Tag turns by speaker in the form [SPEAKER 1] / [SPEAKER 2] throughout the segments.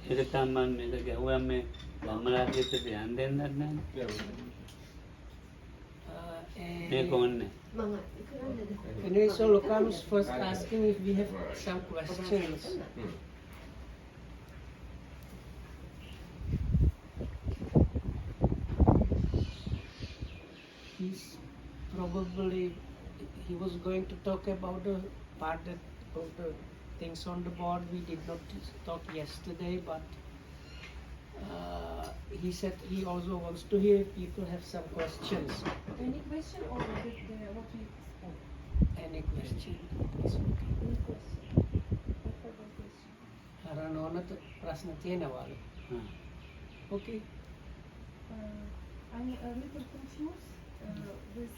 [SPEAKER 1] ඒක තමයි මේක ගැහුවා මේ ළමලාගෙට යන්න දෙන්නත් නැහැ. මේක ඕනේ.
[SPEAKER 2] Anyway, so Lokam's first asking if we have some questions. He's probably, he was going to talk about the part that of the things on the board we did not talk yesterday, but he said he also wants to hear if people have some questions.
[SPEAKER 3] Any question or what we spoke?
[SPEAKER 2] Any question? It's okay.
[SPEAKER 3] Any question? What about question?
[SPEAKER 2] Haranonat prasna තියෙනවලු. Okay.
[SPEAKER 3] I'm a little confused with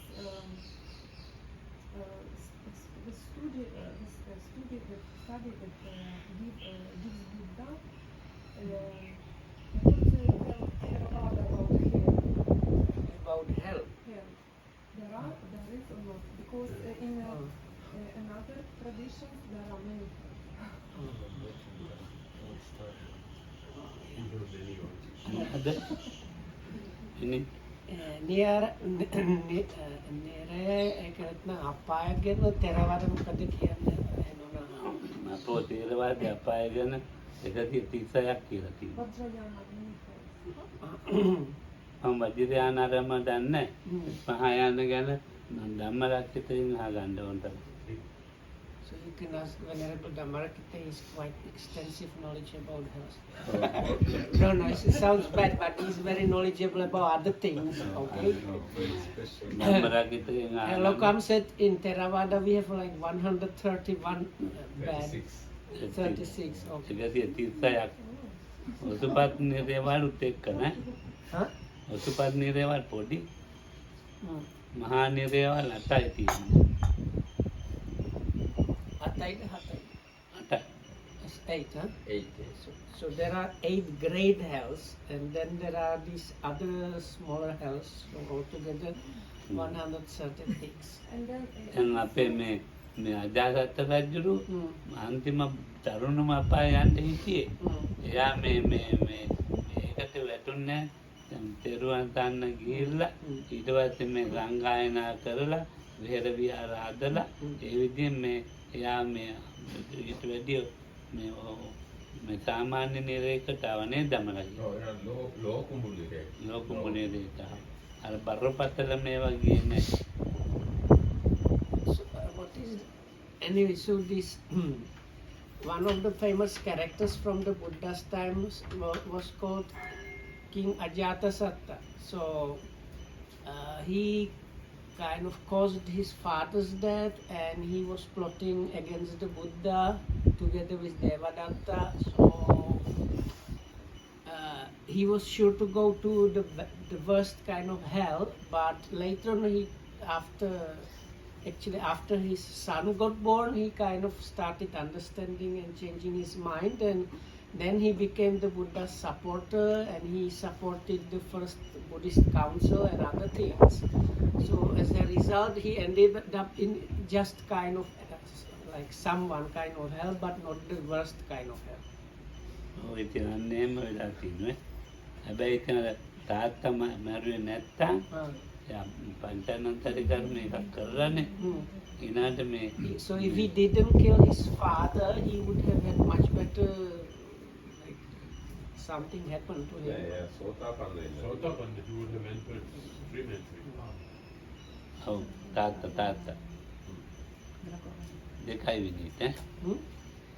[SPEAKER 3] the study that gives Buddha.
[SPEAKER 2] About hell.
[SPEAKER 3] Hell. There is or not? Because in another traditions there are many.
[SPEAKER 1] අද ඉන්නේ
[SPEAKER 2] නියර නිරේ ඒකත් නම් අපාය ගැන තේරවාද මොකද කියන්නේ එනවා.
[SPEAKER 1] අපෝ තේරවාදී අපාය ගැන 136ක් කියලා තියෙනවා. මම වජිරයානාරම දන්නේ මහායාන ගැන මම ධම්මරක්කිතෙන් අහගන්න ඕනට.
[SPEAKER 2] So you can ask Venerable Dhammarakita, he's quite extensive knowledge about health. No, it sounds bad, but he's very knowledgeable about other things. Okay.
[SPEAKER 1] ධම්මරක්කිතෙන්
[SPEAKER 2] And Lokam said in Theravada we have like 131 bad. 36. Okay.
[SPEAKER 1] 136ක්. ඔසුපත් නිරේවලුත් එක්ක නේ.
[SPEAKER 2] Huh?
[SPEAKER 1] ඔසුපත් නිරේවල් පොඩි මහා නිරේවල් 8යි තියෙන්නේ.
[SPEAKER 2] It's 8, huh? 8. So there are 8 grade hells, and then there are these other smaller hells. So altogether 136.
[SPEAKER 3] And then
[SPEAKER 1] දැන් අපේ මේ අජාසත් රජුරු අන්තිම තරුණම අපාය යන්න හිටියේ. එයා මේකට වැටුන්නේ දැන් තෙරුවන් තන්න ගිහිල්ලා ඊට පස්සේ මේ සංගායනා කරලා විහෙර විහාර හදලා ඒ විදිහෙන් මේ එයා මේ ඊට වැඩි මේ සාමාන්‍ය නිරේකට ආවනේ දමලයි. ලෝකුඹු නිරේකට. අර බරපතල මේවා ගියේ නැහැ.
[SPEAKER 2] Anyway, so this one of the famous characters from the Buddha's times was called King Ajatasattu. So he kind of caused his father's death, and he was plotting against the Buddha together with Devadatta. So he was sure to go to the worst kind of hell, but later on after his son got born, he kind of started understanding and changing his mind, and then he became the Buddha's supporter, and he supported the first Buddhist council and other things. So as a result, he ended up in just kind of like someone kind of hell, but not the worst kind of hell.
[SPEAKER 1] ඔය කියන්නේ එහෙම වෙලා තියෙනවා. හැබැයි ඒක තාත්තා මරුවේ නැත්තම් පංචානන්තරි කර්ම එකක් කරලානේ. ඊනාට මේ
[SPEAKER 2] So if he didn't kill his father, he would have had much better, like something happened to him.
[SPEAKER 4] Sotapanna, he would have entered freementry.
[SPEAKER 1] ඔව් තාත්තා දෙකයි විදිහට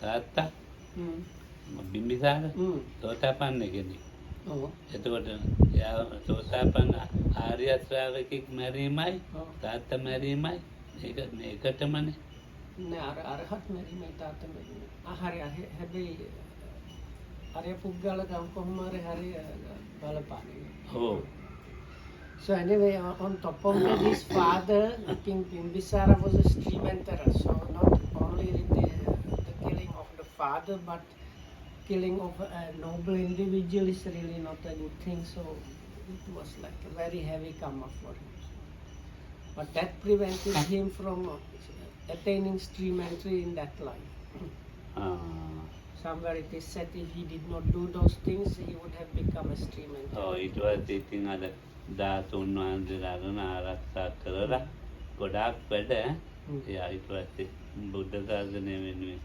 [SPEAKER 1] තාත්තා බිම්බිසාර සෝතාපන්න කෙනෙක්. එතකොට එයා සෝතාපන්න ආර්ය ශ්‍රාවකෙක් මැරීමයි තාත්තා මැරීමයි ඒක මේකටමනේ.
[SPEAKER 2] නෑ අරහත් මැරීමයි තාත්තා මැරීමයි. හරි හැබැයි අරය පුද්ගලකම් කොහොම හරි බලපාන්නේ.
[SPEAKER 1] ඔව්.
[SPEAKER 2] So anyway, on top of that, his father, King Bimbisara, was a stream enterer. So not only the killing of the father, but killing of a noble individual is really not a good thing. So it was like a very heavy karma for him. But that prevented him from attaining stream entry in that life.
[SPEAKER 1] Ah.
[SPEAKER 2] So somewhere it is said if he did not do those things, he would have become extreme.
[SPEAKER 1] ඊට පස්සේ ඉතින් අර ධාතුන් වහන්සේලාගෙන ආරක්ෂා කරලා ගොඩාක් වැඩ එයා ඊට පස්සේ බුද්ධ ශාසනය වෙනුවෙන්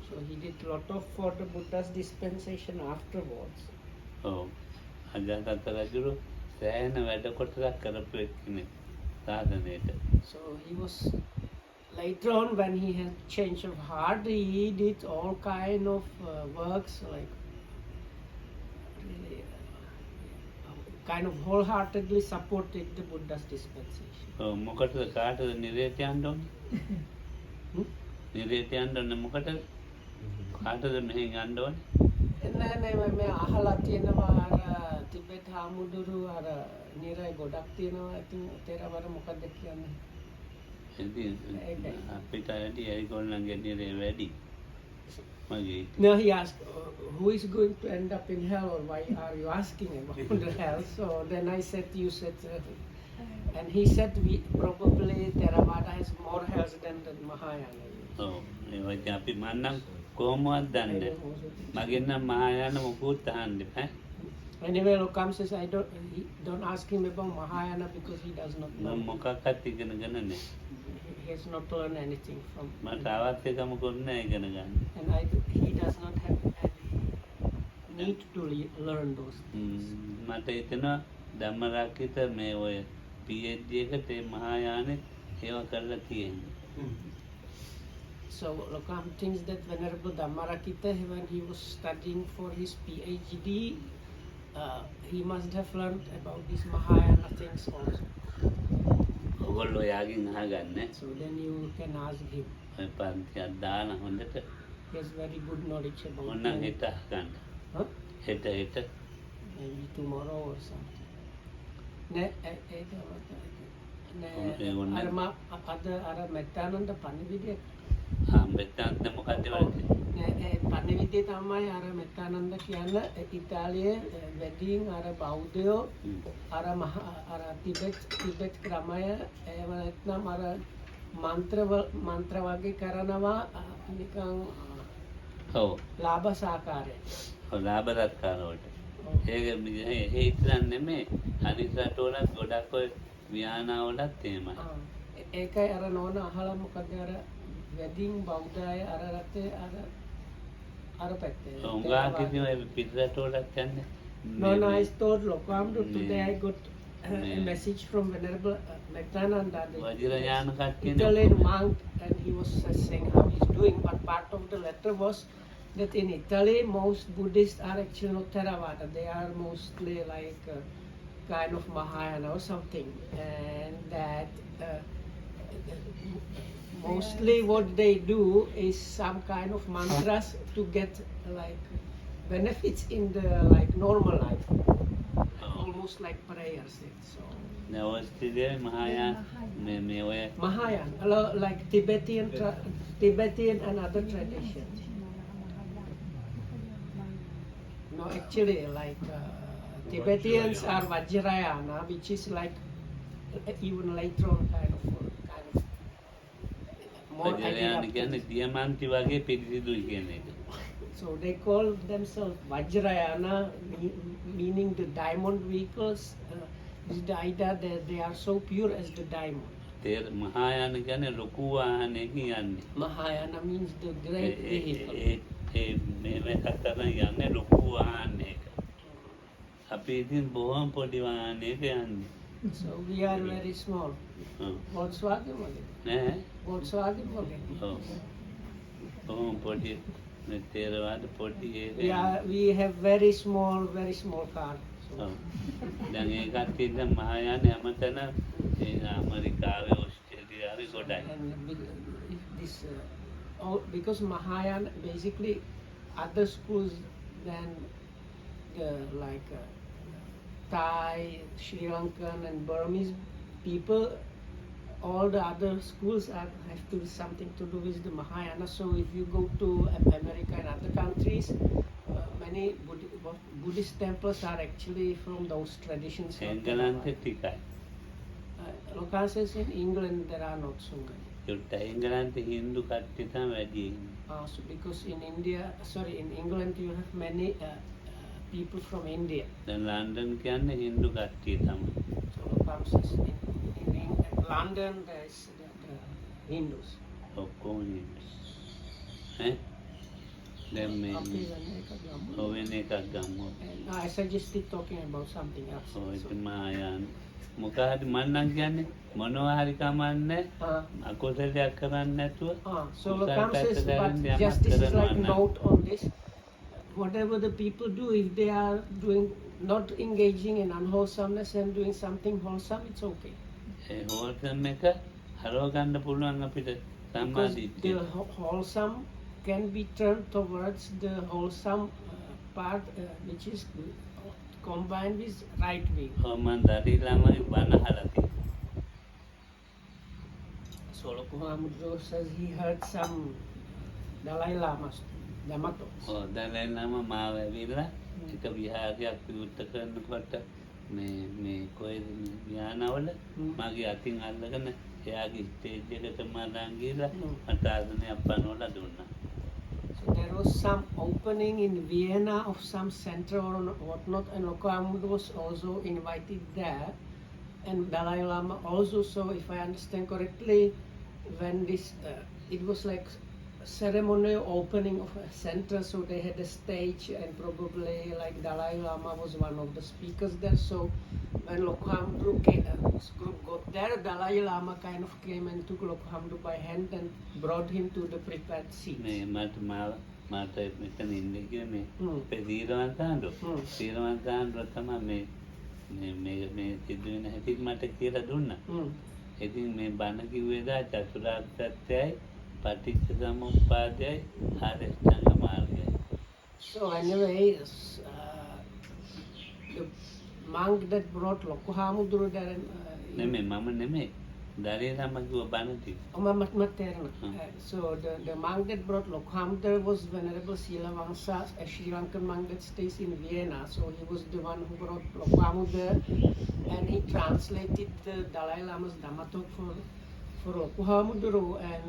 [SPEAKER 2] So he did a lot of for the Buddha's dispensation afterwards.
[SPEAKER 1] ඔව් අජාතත් රජුරු සෑහෙන වැඩ කොටසක් කරපු එක්කෙනෙක් සාසනයට.
[SPEAKER 2] So he was later on when he had change of heart, he did all kind of works like really kind of wholeheartedly supported the Buddha's dispensation.
[SPEAKER 1] ඔව් මොකටද කාටද නිරේත යන්න ඕනේ? නිරේත යන්න ඕනේ මොකටද? කාටද මෙහෙන් යන්න ඕනේ?
[SPEAKER 2] නෑ මම අහලා තියෙනවා අර තිබෙත් හාමුදුරු අර නිරය ගොඩක් තියෙනවා. ඉතින් තේරවර මොකද්ද කියන්නේ?
[SPEAKER 1] ඉතින් අපිට ඇටි ඒගොල්ලන්ගේ නිරේ වැඩි. මගේ
[SPEAKER 2] No, he asked, who is going to end up in hell, or why are you asking about the hell? So then I said, you said, and he said, we probably Theravada has more hells than the Mahayana.
[SPEAKER 1] ඔව් ඒ වගේ අපි මන්නම් කොහොමවත් දන්නේ මගෙන් නම් මහායාන මොකුත් අහන්න එපා.
[SPEAKER 2] Anyway, Lokam says, don't ask him about Mahayana because he does not know.
[SPEAKER 1] මම මොකක්වත් ඉගෙනගෙන නැහැ.
[SPEAKER 2] He has not learned anything from.
[SPEAKER 1] මට ආවත් එකම කොන්නේ ඉගෙන ගන්න.
[SPEAKER 2] And he does not have any need to learn those things.
[SPEAKER 1] මට හිතෙනවා ධම්මරක්කිත මේ ඔය PhD එකට ඒ මහායානෙ ඒවා කරලා තියෙනවා.
[SPEAKER 2] So Lokam thinks that Venerable Dhammarakita, when he was studying for his PhD, he must have learned about these Mahayana things also.
[SPEAKER 1] ඔයගොල්ලෝ යාගින් අහගන්න.
[SPEAKER 2] So then you can ask him.
[SPEAKER 1] ඔය පන්තියක් දාන හොඳට.
[SPEAKER 2] He has very good knowledge about
[SPEAKER 1] ඕනනම් හිත අහගන්න.
[SPEAKER 2] Huh?
[SPEAKER 1] හෙට
[SPEAKER 2] Maybe tomorrow or something. අර මෙත්තානන්ද පණිවිඩය
[SPEAKER 1] මෙත්තානන්ද මොකක්ද වෙන්නේ?
[SPEAKER 2] පණිවිඩය තමයි අර මෙත්තානන්ද කියන්න ඉතාලියේ වැඩියෙන් අර බෞද්ධයෝ අර ටිබෙට් ක්‍රමය එහෙම නැත්නම් අර මන්ත්‍ර වගේ කරනවා නිකන්
[SPEAKER 1] ඔව්
[SPEAKER 2] ලාභ සාකාරය.
[SPEAKER 1] ඔව් ලාභ සත්කාර වලට. ඒක හිතන්නේ නෙමෙයි අනිත් රටවලත් ගොඩක් ඔය විහානාවලත් එහෙමයි.
[SPEAKER 2] ඒකයි අර නෝන අහලා මොකද අර වැඩියෙන් බෞද්ධ අය අර රටේ අර පැත්තේ.
[SPEAKER 1] උංගා කිසිම පිටරටවලත් යන්නේ.
[SPEAKER 2] No, I told Lokam today I got a message from Venerable Mektananda,
[SPEAKER 1] වජිරයාන කට්ටියනේ.
[SPEAKER 2] Italian monk, and he was saying how he's doing. But part of the letter was that in Italy most Buddhists are actually not Theravada. They are mostly like kind of Mahayana or something, and that mostly what they do is some kind of mantras to get like benefits in the like normal life, almost like prayers. So
[SPEAKER 1] නවස්තිදේ මහායාන මේ ඔය
[SPEAKER 2] Mahayana, like Tibetan and other traditions. No, actually, like Tibetans are Vajrayana, which is like even later on kind of more.
[SPEAKER 1] වජිරයාන කියන්නේ දියමන්ති වගේ පිරිසිදුයි කියන එක.
[SPEAKER 2] So they call themselves Vajrayana, meaning the diamond vehicles. Is the idea that they are so pure as the diamond.
[SPEAKER 1] මහායාන කියන්නේ ලොකු වාහනේ කියන්නේ.
[SPEAKER 2] Mahayana means the great vehicle.
[SPEAKER 1] මේ කතරන යන්නේ ලොකු වාහනයක. අපි ඉතින් බොහොම පොඩි වාහනයක යන්නේ.
[SPEAKER 2] So we are very small. Volkswagen වගේ.
[SPEAKER 1] නෑ.
[SPEAKER 2] Volkswagen වගේ.
[SPEAKER 1] ඔව්. බොහොම පොඩි මේ තේරවාද පොඩි ඒක.
[SPEAKER 2] We have very small car.
[SPEAKER 1] ඔව්. දැන් ඒ කට්ටිය මහායාන හැමතැන ඒ ඇමරිකාවේ ඕස්ට්‍රේලියාවේ ගොඩයි.
[SPEAKER 2] Because Mahayana basically other schools than the like Thai, Sri Lankan and Burmese people, all the other schools have to do something to do with the Mahayana. So if you go to America and other countries, many Buddhist temples are actually from those traditions.
[SPEAKER 1] එංගලන්තේ ටිකයි.
[SPEAKER 2] Loka says in England there are not so many.
[SPEAKER 1] ඒත් එංගලන්තේ හින්දු කට්ටිය තමයි වැඩි ඉන්නේ.
[SPEAKER 2] So because in England you have many people from India.
[SPEAKER 1] දැන් London කියන්නේ හින්දු කට්ටිය තමයි.
[SPEAKER 2] So Lokam says in London there is the Hindus.
[SPEAKER 1] ඔක්කොම හින්දු. ඈ දැන් මේ
[SPEAKER 2] Okay, then make a gum.
[SPEAKER 1] ඔවෙන් එකක් ගමු.
[SPEAKER 2] And I suggested talking about something else.
[SPEAKER 1] ඔය ඉතින් මායන් මොකද මම නම් කියන්නේ මොනවා හරි කමන්නේ අකුසලයක් කරන්නේ නැතුව
[SPEAKER 2] So Lokam says, but just this is like note on this. Whatever the people do, if they are doing not engaging in unwholesomeness and doing something wholesome, it's okay.
[SPEAKER 1] ඒ හොල්සම් එක හරව ගන්න පුළුවන් අපිට
[SPEAKER 2] Because the
[SPEAKER 1] සම්මාදිට්ඨිය.
[SPEAKER 2] wholesome can be turned towards the wholesome part, which is combined with right way.
[SPEAKER 1] ඔව් මම දරි ළමයි බණ අහලා තියෙනවා.
[SPEAKER 2] So Lokohamudro says he heard some Dalai Lamas, Damatos.
[SPEAKER 1] ඔව් දැන් නම මාව ඇවිල්ලා එක විහාරයක් විවෘත කරනකොට මේ කොයිද විහානවල මගේ අතින් අල්ලගෙන එයාගේ ස්ටේජ් එකට මරන් ගිහලා මට ආසනයක් පනවලා දුන්නා.
[SPEAKER 2] So there was some opening in Vienna of some center or whatnot, and Lokohamud was also invited there, and Dalai Lama also. So if I understand correctly, when this it was like ceremonial opening of a center, so they had a stage, and probably like Dalai Lama was one of the speakers there. So when Lokohamudro got there, Dalai Lama kind of came and took Lokohamudro by hand and brought him to the prepared seat.
[SPEAKER 1] මේ මට මෙතන ඉන්නේ කියලා මේ අපේ සීලවන්තාන්ඩෝ තමයි මේ සිද්ධ වෙන හැටි මට කියලා දුන්නා. ඉතින් මේ බණ කිව්වේදා චතුරාර්ය සත්‍යයි පටිච්ච සමුප්පාදයයි ආරියෂ්ඨාංග මාර්ගයයි.
[SPEAKER 2] So anyway, the monk that brought Lokohamudro there,
[SPEAKER 1] නෙමෙයි මම නෙමෙයි දරේ ළම කිව්ව බණ ටික.
[SPEAKER 2] So the monk that brought Lokohamudro was Venerable Silavansa, a Sri Lankan monk that stays in Vienna. So he was the one who brought Lokohamudro, and he translated the Dalai Lama's Dhammatalk for Lokohamudro. And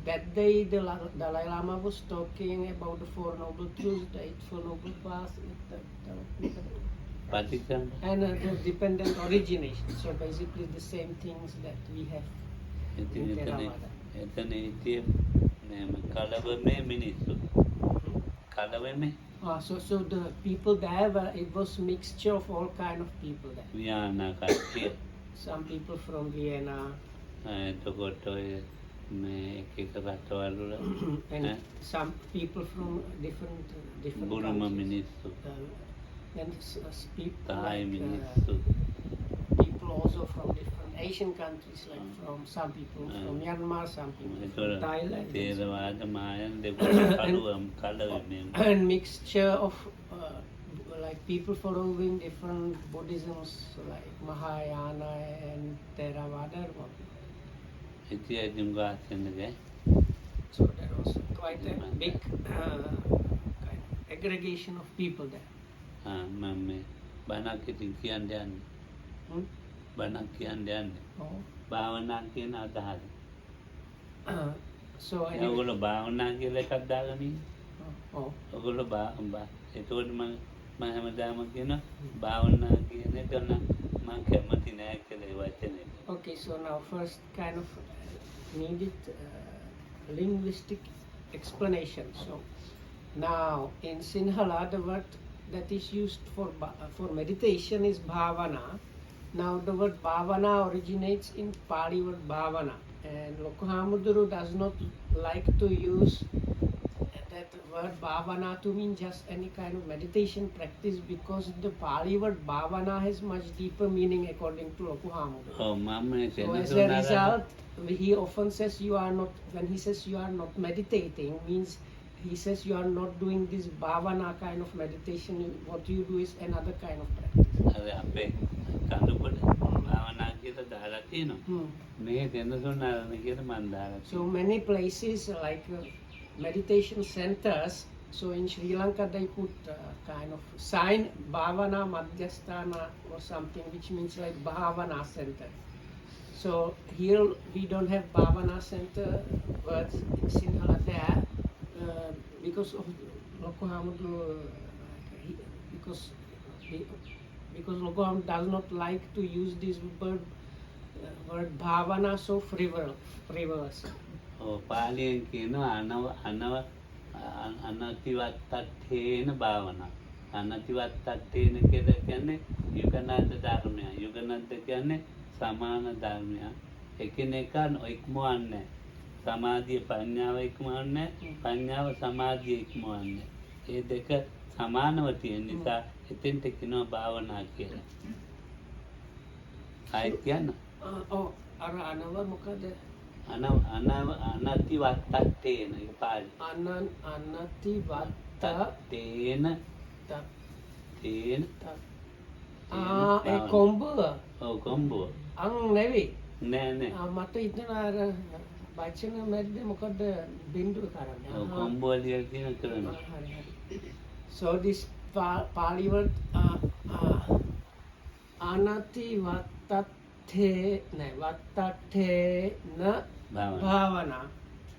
[SPEAKER 2] that day the Dalai Lama was talking about the Four Noble Truths, the Eightfold Noble Paths,
[SPEAKER 1] පටිච්ච
[SPEAKER 2] and the dependent origination. So basically the same things that we have
[SPEAKER 1] ඉතින්
[SPEAKER 2] in Theravada.
[SPEAKER 1] එතන හිටියේ මේ කලවමේ මිනිස්සු. කලවමේ
[SPEAKER 2] So the people there it was mixture of all kind of people there.
[SPEAKER 1] විහාන කට්ටිය.
[SPEAKER 2] Some people from Vienna
[SPEAKER 1] එතකොට ඔය මේ එක රටවල් වල
[SPEAKER 2] and some people from different
[SPEAKER 1] Burma
[SPEAKER 2] countries.
[SPEAKER 1] මිනිස්සු.
[SPEAKER 2] And people
[SPEAKER 1] Thai
[SPEAKER 2] like,
[SPEAKER 1] මිනිස්සු.
[SPEAKER 2] people also from different Asian countries, like from some people from Myanmar, some people from
[SPEAKER 1] ඒතකොට
[SPEAKER 2] Thailand,
[SPEAKER 1] තේරවාද මායන් දෙකම කලවමේ.
[SPEAKER 2] and mixture of like people following different Buddhisms like Mahayana and Theravada.
[SPEAKER 1] ඉතින් ඉතින් ගාස්ෙන්නගේ
[SPEAKER 2] So there was quite a big kind of aggregation of people there.
[SPEAKER 1] මම මේ බණක් ඉතින් කියන්න යන්නේ. බණක් කියන්න යන්නේ.
[SPEAKER 2] Oh.
[SPEAKER 1] භාවනා කියන අදහස.
[SPEAKER 2] So anyway,
[SPEAKER 1] ඔයගොල්ලෝ භාවනා කියලා එකක් දාගෙන ඉන්නේ.
[SPEAKER 2] oh.
[SPEAKER 1] ඔයගොල්ලෝ ඒතකොට මම හැමදාම කියනවා භාවනා කියන එක මම කැමති නෑ කියලා ඒ වචනේ.
[SPEAKER 2] Okay, so now first kind of needed linguistic explanation. So now in Sinhala the word that is used for meditation is bhavana. Now the word bhavana originates in Pali word bhavana, and Lokohamudro does not like to use that word bhavana to mean just any kind of meditation practice, because the Pali word bhavana has much deeper meaning according to Lokohamudro.
[SPEAKER 1] ඔව් මම
[SPEAKER 2] So as a result, he often says you are not, when he says you are not meditating, means he says you are not doing this bhavana kind of meditation. What you do is another kind of practice.
[SPEAKER 1] අර අපේ කඳුපොළ භාවනා කියලා දාලා තියෙනවා. මේ දෙන්නසොන්නාරන කියලා මම දාලා.
[SPEAKER 2] So many places like meditation centers. So in Sri Lanka they put kind of sign Bhavana Madhyasthana or something, which means like Bhavana Center. So here we don't have Bhavana Center words in Sinhala there, because of Loko Hamudu, because Loko Hamudu does not like to use this word bhavana so frivolous.
[SPEAKER 1] පාලියෙන් කියනවා අනතිවත්තට්ඨේන භාවනා. අනතිවත්තට්ඨේන කියලා කියන්නේ යුගනද්ද ධර්මය. යුගනද්ද කියන්නේ සමාන ධර්මය. එකිනෙක ඉක්මවන්නේ. සමාධිය ප්‍රඥාව ඉක්මවන්නේ. ප්‍රඥාව සමාධිය ඉක්මවන්නේ. මේ දෙක සමානව තියෙන නිසා එතෙන්ට කියනවා භාවනා කියලා. ආයෙත් කියන්න.
[SPEAKER 2] අර අනව මොකද?
[SPEAKER 1] අනතිවත්තට්ඨේන ඒක පාලි.
[SPEAKER 2] අනතිවත්තට්ඨේන
[SPEAKER 1] තේන
[SPEAKER 2] ඒ කොම්බුව.
[SPEAKER 1] ඔව් කොම්බුව.
[SPEAKER 2] අං නෙවෙයි.
[SPEAKER 1] නෑ.
[SPEAKER 2] මට හිතෙනවා අර වචන මැද්දේ මොකද බින්දුව කරන්නේ.
[SPEAKER 1] ඔව් කොම්බුව ලියලා තියෙන කරනවා.
[SPEAKER 2] හරි. So this Pali word vattatthena bhavana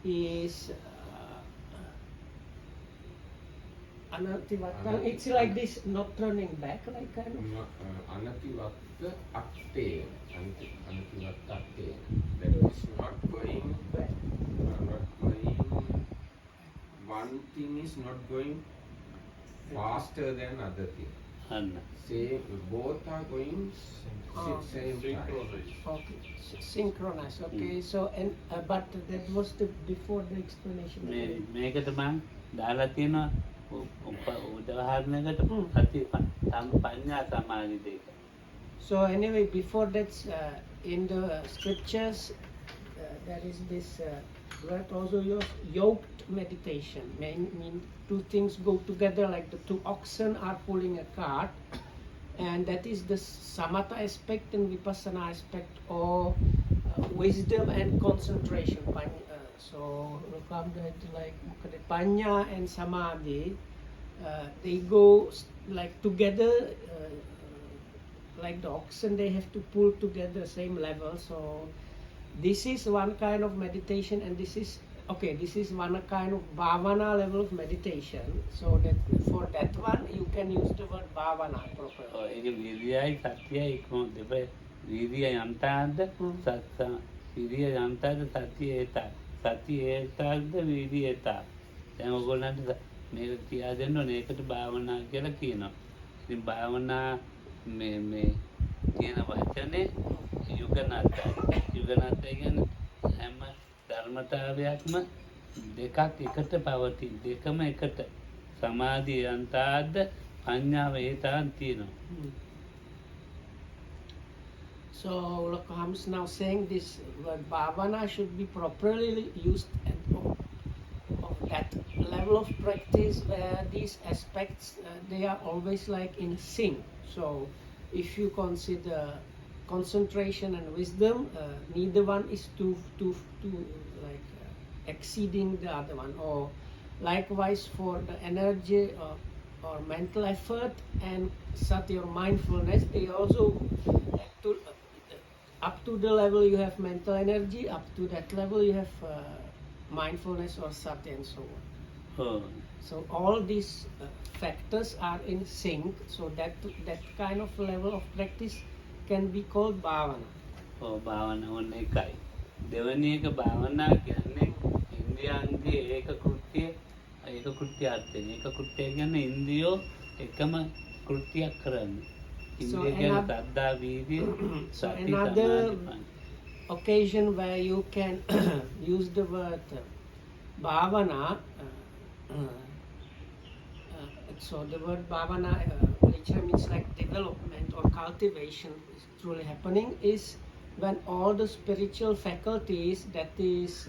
[SPEAKER 2] is anativatta. It's like this, not turning back, like kind of.
[SPEAKER 5] Anativatta atte. Anativatta atte. That is not going back. Not going. One thing is not going faster than other thing.
[SPEAKER 1] අන්න.
[SPEAKER 5] Same, both are going same time.
[SPEAKER 2] Okay, synchronized. Okay, so and but that was the before the explanation.
[SPEAKER 1] මේකට මම දාලා තියෙනවා උදාහරණයකට සති පඤ්ඤා සමාධි දෙක.
[SPEAKER 2] So anyway, before that, in the scriptures, there is this word also yoked meditation. Mean two things go together, like the two oxen are pulling a cart, and that is the samatha aspect and vipassana aspect, or wisdom and concentration. So look up that like panya and samadhi, they go like together. Like the oxen, they have to pull together same level. So this is one kind of meditation, and this is one kind of bhavana level of meditation. So that for that one you can use the word bhavana properly.
[SPEAKER 1] ඒක විරියයි සතියයි ඉක්මන දෙපේ විරිය යන්තාද සත්ත විරිය යන්තාද සතිය ඒත සතිය ඒතද විරිය ඒත දැන් ඔයගොල්ලන්ට මේක කියා දෙන්න ඕනේ ඒකට භාවනා කියලා කියනවා. ඉතින් භාවනා මේ කියන වචනේ යුගනත්තයි කියන්නේ හැම ධර්මතාවයක්ම දෙකක් එකට පවතින දෙකම එකට සමාධිය අන්තාද පඤ්ඤාව ඒතාන් තියෙනවා.
[SPEAKER 2] So Lokaham is now saying this word bhavana should be properly used and of that level of practice where these aspects they are always like in sync. So if you consider concentration and wisdom, neither one is too like exceeding the other one. Or likewise for the energy or mental effort and sati or mindfulness, they also up to the level you have mental energy, up to that level you have mindfulness or sati and so on. So all these factors are in sync. So that kind of level of practice can be called bhavana.
[SPEAKER 1] භාවනා ඕන එකයි. දෙවෙනි එක භාවනා කියන්නේ ඉන්ද්‍රියන්ගේ ඒක කෘත්‍යාර්ථය. ඒක කෘත්‍ය කියන්නේ ඉන්ද්‍රියෝ එකම කෘත්‍යයක් කරන්නේ. ඉන්ද්‍රිය කියන්නේ සද්දා වීර්ය සති
[SPEAKER 2] another
[SPEAKER 1] සමාධි.
[SPEAKER 2] occasion where you can use the word bhavana. So the word bhavana, which means like development or cultivation, is truly happening is when all the spiritual faculties, that is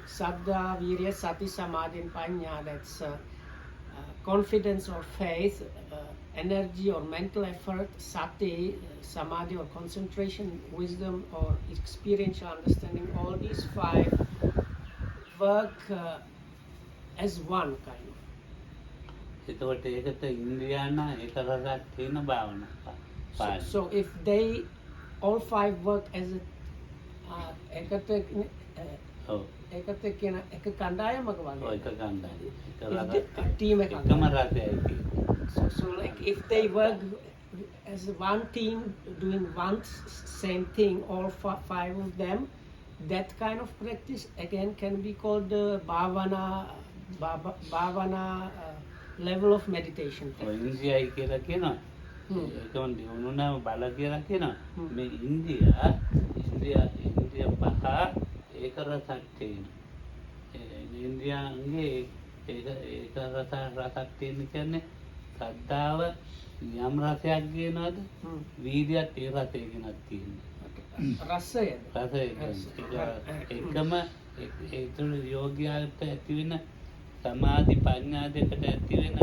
[SPEAKER 2] saddha, virya, sati, samadhi, and panya, that's confidence or faith, energy or mental effort, sati, samadhi or concentration, wisdom or experiential understanding, all these five work as one kind of.
[SPEAKER 1] එතකොට ඒකට ඉන්ද්‍රියන එකරසක් තියෙන භාවනා පාඩම.
[SPEAKER 2] So if they all five work as a
[SPEAKER 1] ඔව්.
[SPEAKER 2] ඒකත් එක්ක කියන එක කණ්ඩායමක
[SPEAKER 1] ඔය
[SPEAKER 2] වගේ.
[SPEAKER 1] එක ගන්නයි. එක
[SPEAKER 2] If
[SPEAKER 1] රස.
[SPEAKER 2] the team එකක්.
[SPEAKER 1] එකම රසයයි තියෙන්නේ.
[SPEAKER 2] So like if they work as one team doing one same thing, all five of them, that kind of practice again can be called the bhavana level of meditation.
[SPEAKER 1] ඔය ඉන්දියයි කියලා කියනවා.
[SPEAKER 2] Hmm.
[SPEAKER 1] ඒකම දිනුනම බල කියලා කියනවා.
[SPEAKER 2] Hmm.
[SPEAKER 1] මේ India පහ ඒක රසක් තියෙනවා. ඉන්දියාගේ ඒක රසක් තියෙන කියන්නේ සද්ධාව යම් රසයක් ගේනවද?
[SPEAKER 2] Hmm.
[SPEAKER 1] වීර්යයත් ඒ රසය ගෙනත් තියෙනවා.
[SPEAKER 2] රසයද?
[SPEAKER 1] රසය කියන්නේ එකම ඒතුළු යෝග්‍යයාට ඇති වෙන සමාධි ප්‍රඥා දෙකට ඇති වෙන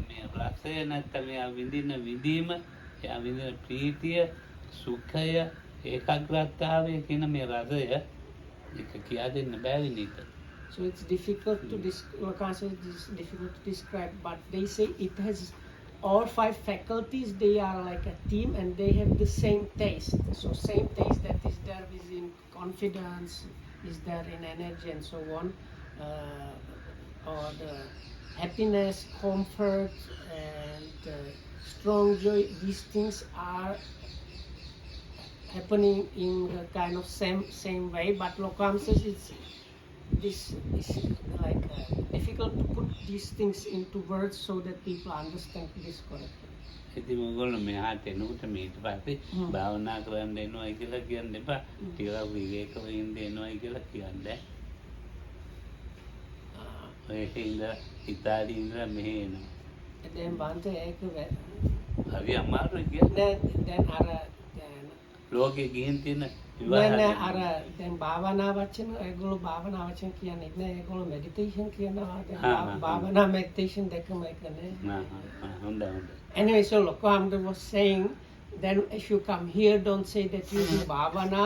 [SPEAKER 1] මේ රසය නැත්නම් එයා විඳින විඳීම, එයා විඳින ප්‍රීතිය, සුඛය, ඒකාග්‍රතාවය කියන මේ රසය ඒක කියා දෙන්න බෑ විනිත.
[SPEAKER 2] So it's difficult to it's difficult to describe, but they say it has all five faculties. They are like a team and they have the same taste. So same taste that is there is in confidence, is there in energy and so on, or the happiness, comfort, and strong joy. These things are happening in the kind of same way. But Lokam says this is like difficult to put these things into words so that people understand this correctly.
[SPEAKER 1] ඉතින් මොගොල්ලෝ මෙහාට එනකොට ඊට පස්සේ භාවනා කරන්න එනවයි කියලා කියන්න එපා. ටිකක් විවේකව ඉන්න එනවයි කියලා කියන්න. ඔය හින්දා ඉතාලි ඉඳලා මෙහෙ එනවා.
[SPEAKER 2] Then Bante ek
[SPEAKER 1] හරි අමාරුයි කියන්නේ.
[SPEAKER 2] then ara
[SPEAKER 1] ලෝකේ ගිහින් තියෙන
[SPEAKER 2] නෑ අර දැන් භාවනා වචන ඒගොල්ලෝ භාවනා වචන කියන්නේ නෑ ඒගොල්ලෝ මෙඩිටේෂන් කියනවා දැන් භාවනා මෙඩිටේෂන් දෙකම එක නේ
[SPEAKER 1] හොඳයි.
[SPEAKER 2] Anyway, so Lokamda was saying, then if you come here, don't say that you do bhavana,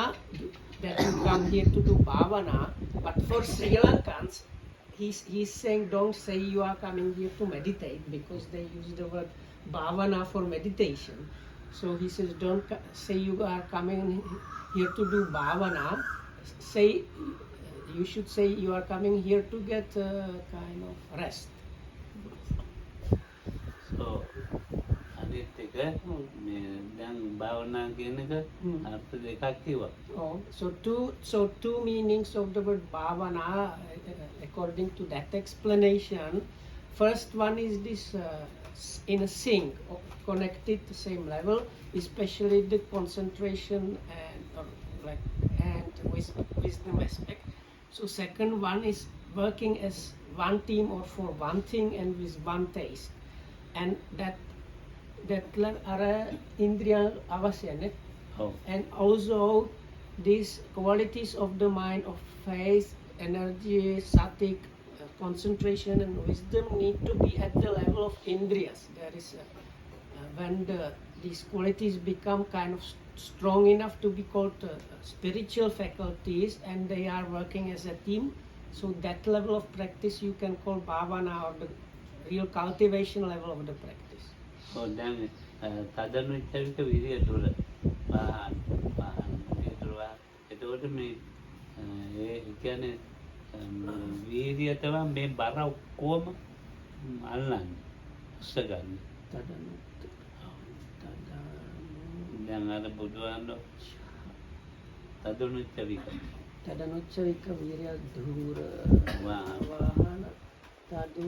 [SPEAKER 2] that you come here to do bhavana. But for Sri Lankans, he's saying don't say you are coming here to meditate because they use the word bhavana for meditation. So he says don't say you are coming here to do bhavana. Say you should say you are coming here to get kind of rest.
[SPEAKER 1] So අනිත් එක මේ දැන් භාවනා කියන එක අර්ථ දෙකක් කිව්වා.
[SPEAKER 2] Oh, so two meanings of the word bhavana according to that explanation. First one is this in a sync, connected to same level, especially the concentration and wisdom aspect. So second one is working as one team or for one thing and with one taste. And that are indriya avasya.
[SPEAKER 1] ඔව්.
[SPEAKER 2] And also these qualities of the mind of faith, energy, satik, concentration and wisdom need to be at the level of indriyas. There is when these qualities become kind of strong enough to be called spiritual faculties and they are working as a team. So that level of practice you can call bhavana or the real cultivation level of the practice.
[SPEAKER 1] ඔව් දැන් තදනුච්චරික විරිය දුර දුරවා එතකොට මේ ඒ කියන්නේ වීර්යය තමයි මේ බර ඔක්කොම අල්ලන්නේ උස්සගන්නේ. දැන් අර බුදුහාමුදුරුවෝ තදනුච්චරික
[SPEAKER 2] Tadanucharika virya dhura
[SPEAKER 1] වාහන
[SPEAKER 2] tadu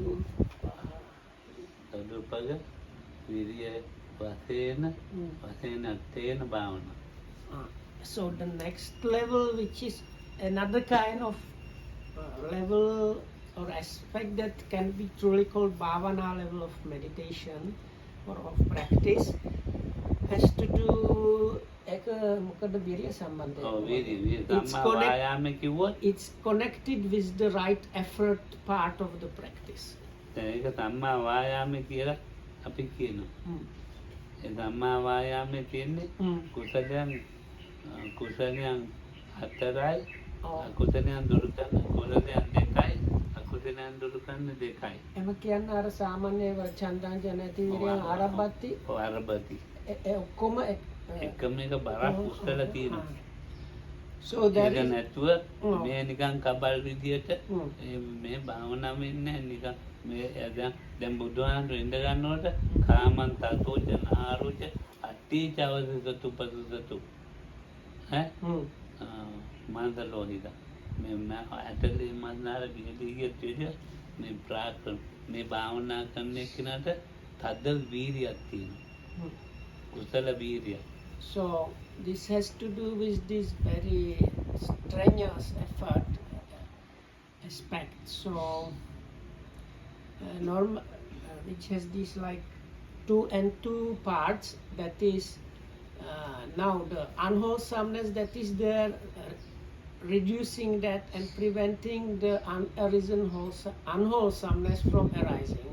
[SPEAKER 1] තදුපග විරිය වශයෙන් තේන භාවනා.
[SPEAKER 2] So the next level, which is another kind of level or aspect that can be truly called bhavana level of meditation or of practice, has to do it's connected with the right effort part of the practice.
[SPEAKER 1] ඒක සම්මා වායාමයේ කියලා අපි කියනවා. ඒ සම්මා වායාමයේ තියෙන්නේ කුසලයන් හතරයි අකුසලයන් දුරු කරන කුසලයන් දෙකයි අකුසලයන් දුරු කරන දෙකයි.
[SPEAKER 2] එම කියන්නේ අර සාමාන්‍ය චන්දාංජන ඇති විරියන් ආරම්භති
[SPEAKER 1] ආරම්භති
[SPEAKER 2] ඔක්කොම
[SPEAKER 1] එකම එක බරක් උස්සලා තියෙනවා.
[SPEAKER 2] So there
[SPEAKER 1] ඒක
[SPEAKER 2] is
[SPEAKER 1] නැතුව
[SPEAKER 2] Oh.
[SPEAKER 1] මේ නිකන් කබල් විදියට
[SPEAKER 2] Mm.
[SPEAKER 1] මේ භාවනා වෙන්නේ නිකන් මේ දැන් බුදුහාමුදුරු ඉඳ ගන්නකොට කාමං තතෝච නාරුච අට්ටි චවසතු පසුසතු ඈ
[SPEAKER 2] mm.
[SPEAKER 1] මාන්දලෝහිත මේ ඇටලේ මන්නාර විදියට විදිය මේ ප්‍රාක්‍රම මේ භාවනා කරන එක්කනට තද වීරියක් තියෙනවා
[SPEAKER 2] Mm.
[SPEAKER 1] කුසල වීරිය
[SPEAKER 2] So this has to do with this very strenuous effort aspect. So which has these like 2 and 2 parts. That is now the unwholesomeness that is there, reducing that and preventing the unwholesomeness from arising,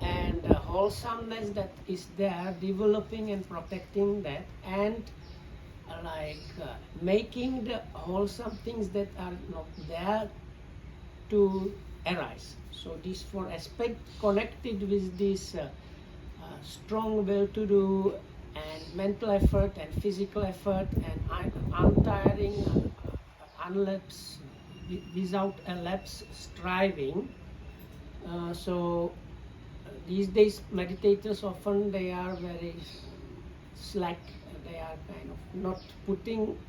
[SPEAKER 2] and the wholesomeness that is there, developing and protecting that, and making the wholesome things that are not there to arise. So these 4 aspects connected with this strong will to do and mental effort and physical effort and untiring, without a lapse striving. These days meditators often they are very slack. They are kind of not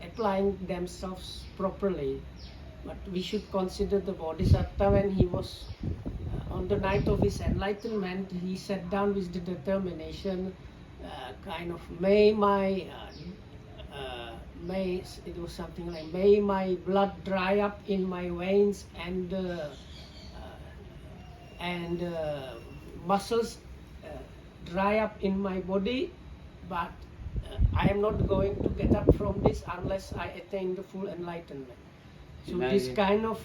[SPEAKER 2] applying themselves properly. But we should consider the Bodhisattva when he was on the night of his enlightenment, he sat down with the determination, may it was something like, may my blood dry up in my veins and muscles dry up in my body, but I am not going to get up from this unless I attain the full enlightenment. So this kind of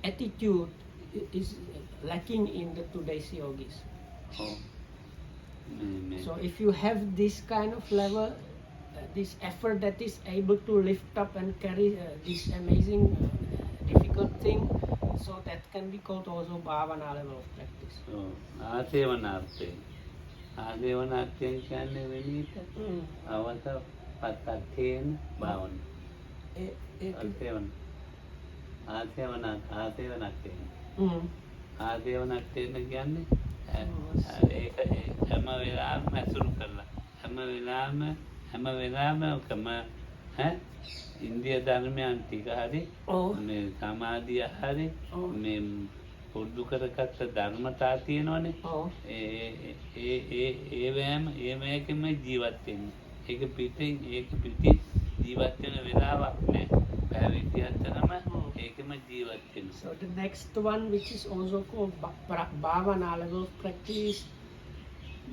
[SPEAKER 2] attitude is lacking in the today's yogis.
[SPEAKER 1] Oh.
[SPEAKER 2] So if you have this kind of level, this effort that is able to lift up and carry this amazing difficult thing, so that can be called also bhavana level of practice.
[SPEAKER 1] ආසේවනාර්ථයෙන් කියන්නේ වෙලීට අවත පත්තේන භාවන ආසේවන ආසේවනාර්ථයෙන් කියන්නේ ඒක හැම වෙලාවෙම ඇසුරු කරලා හැම වෙලාවෙම කම ඉන්දිය ධර්මයන් ටික හරි මේ සමාධිය හරි මේ පුරුදු කරගත්ත ධර්මතා තියෙනවනේ ඒවැම ජීවත් වෙන්නේ ඒක පිටින් ජීවත් වෙන වෙලාවක් නෑ පැවිදියන්ටම ඒකම ජීවත් වෙනවා.
[SPEAKER 2] So the next one, which is also called bhavana level of practice,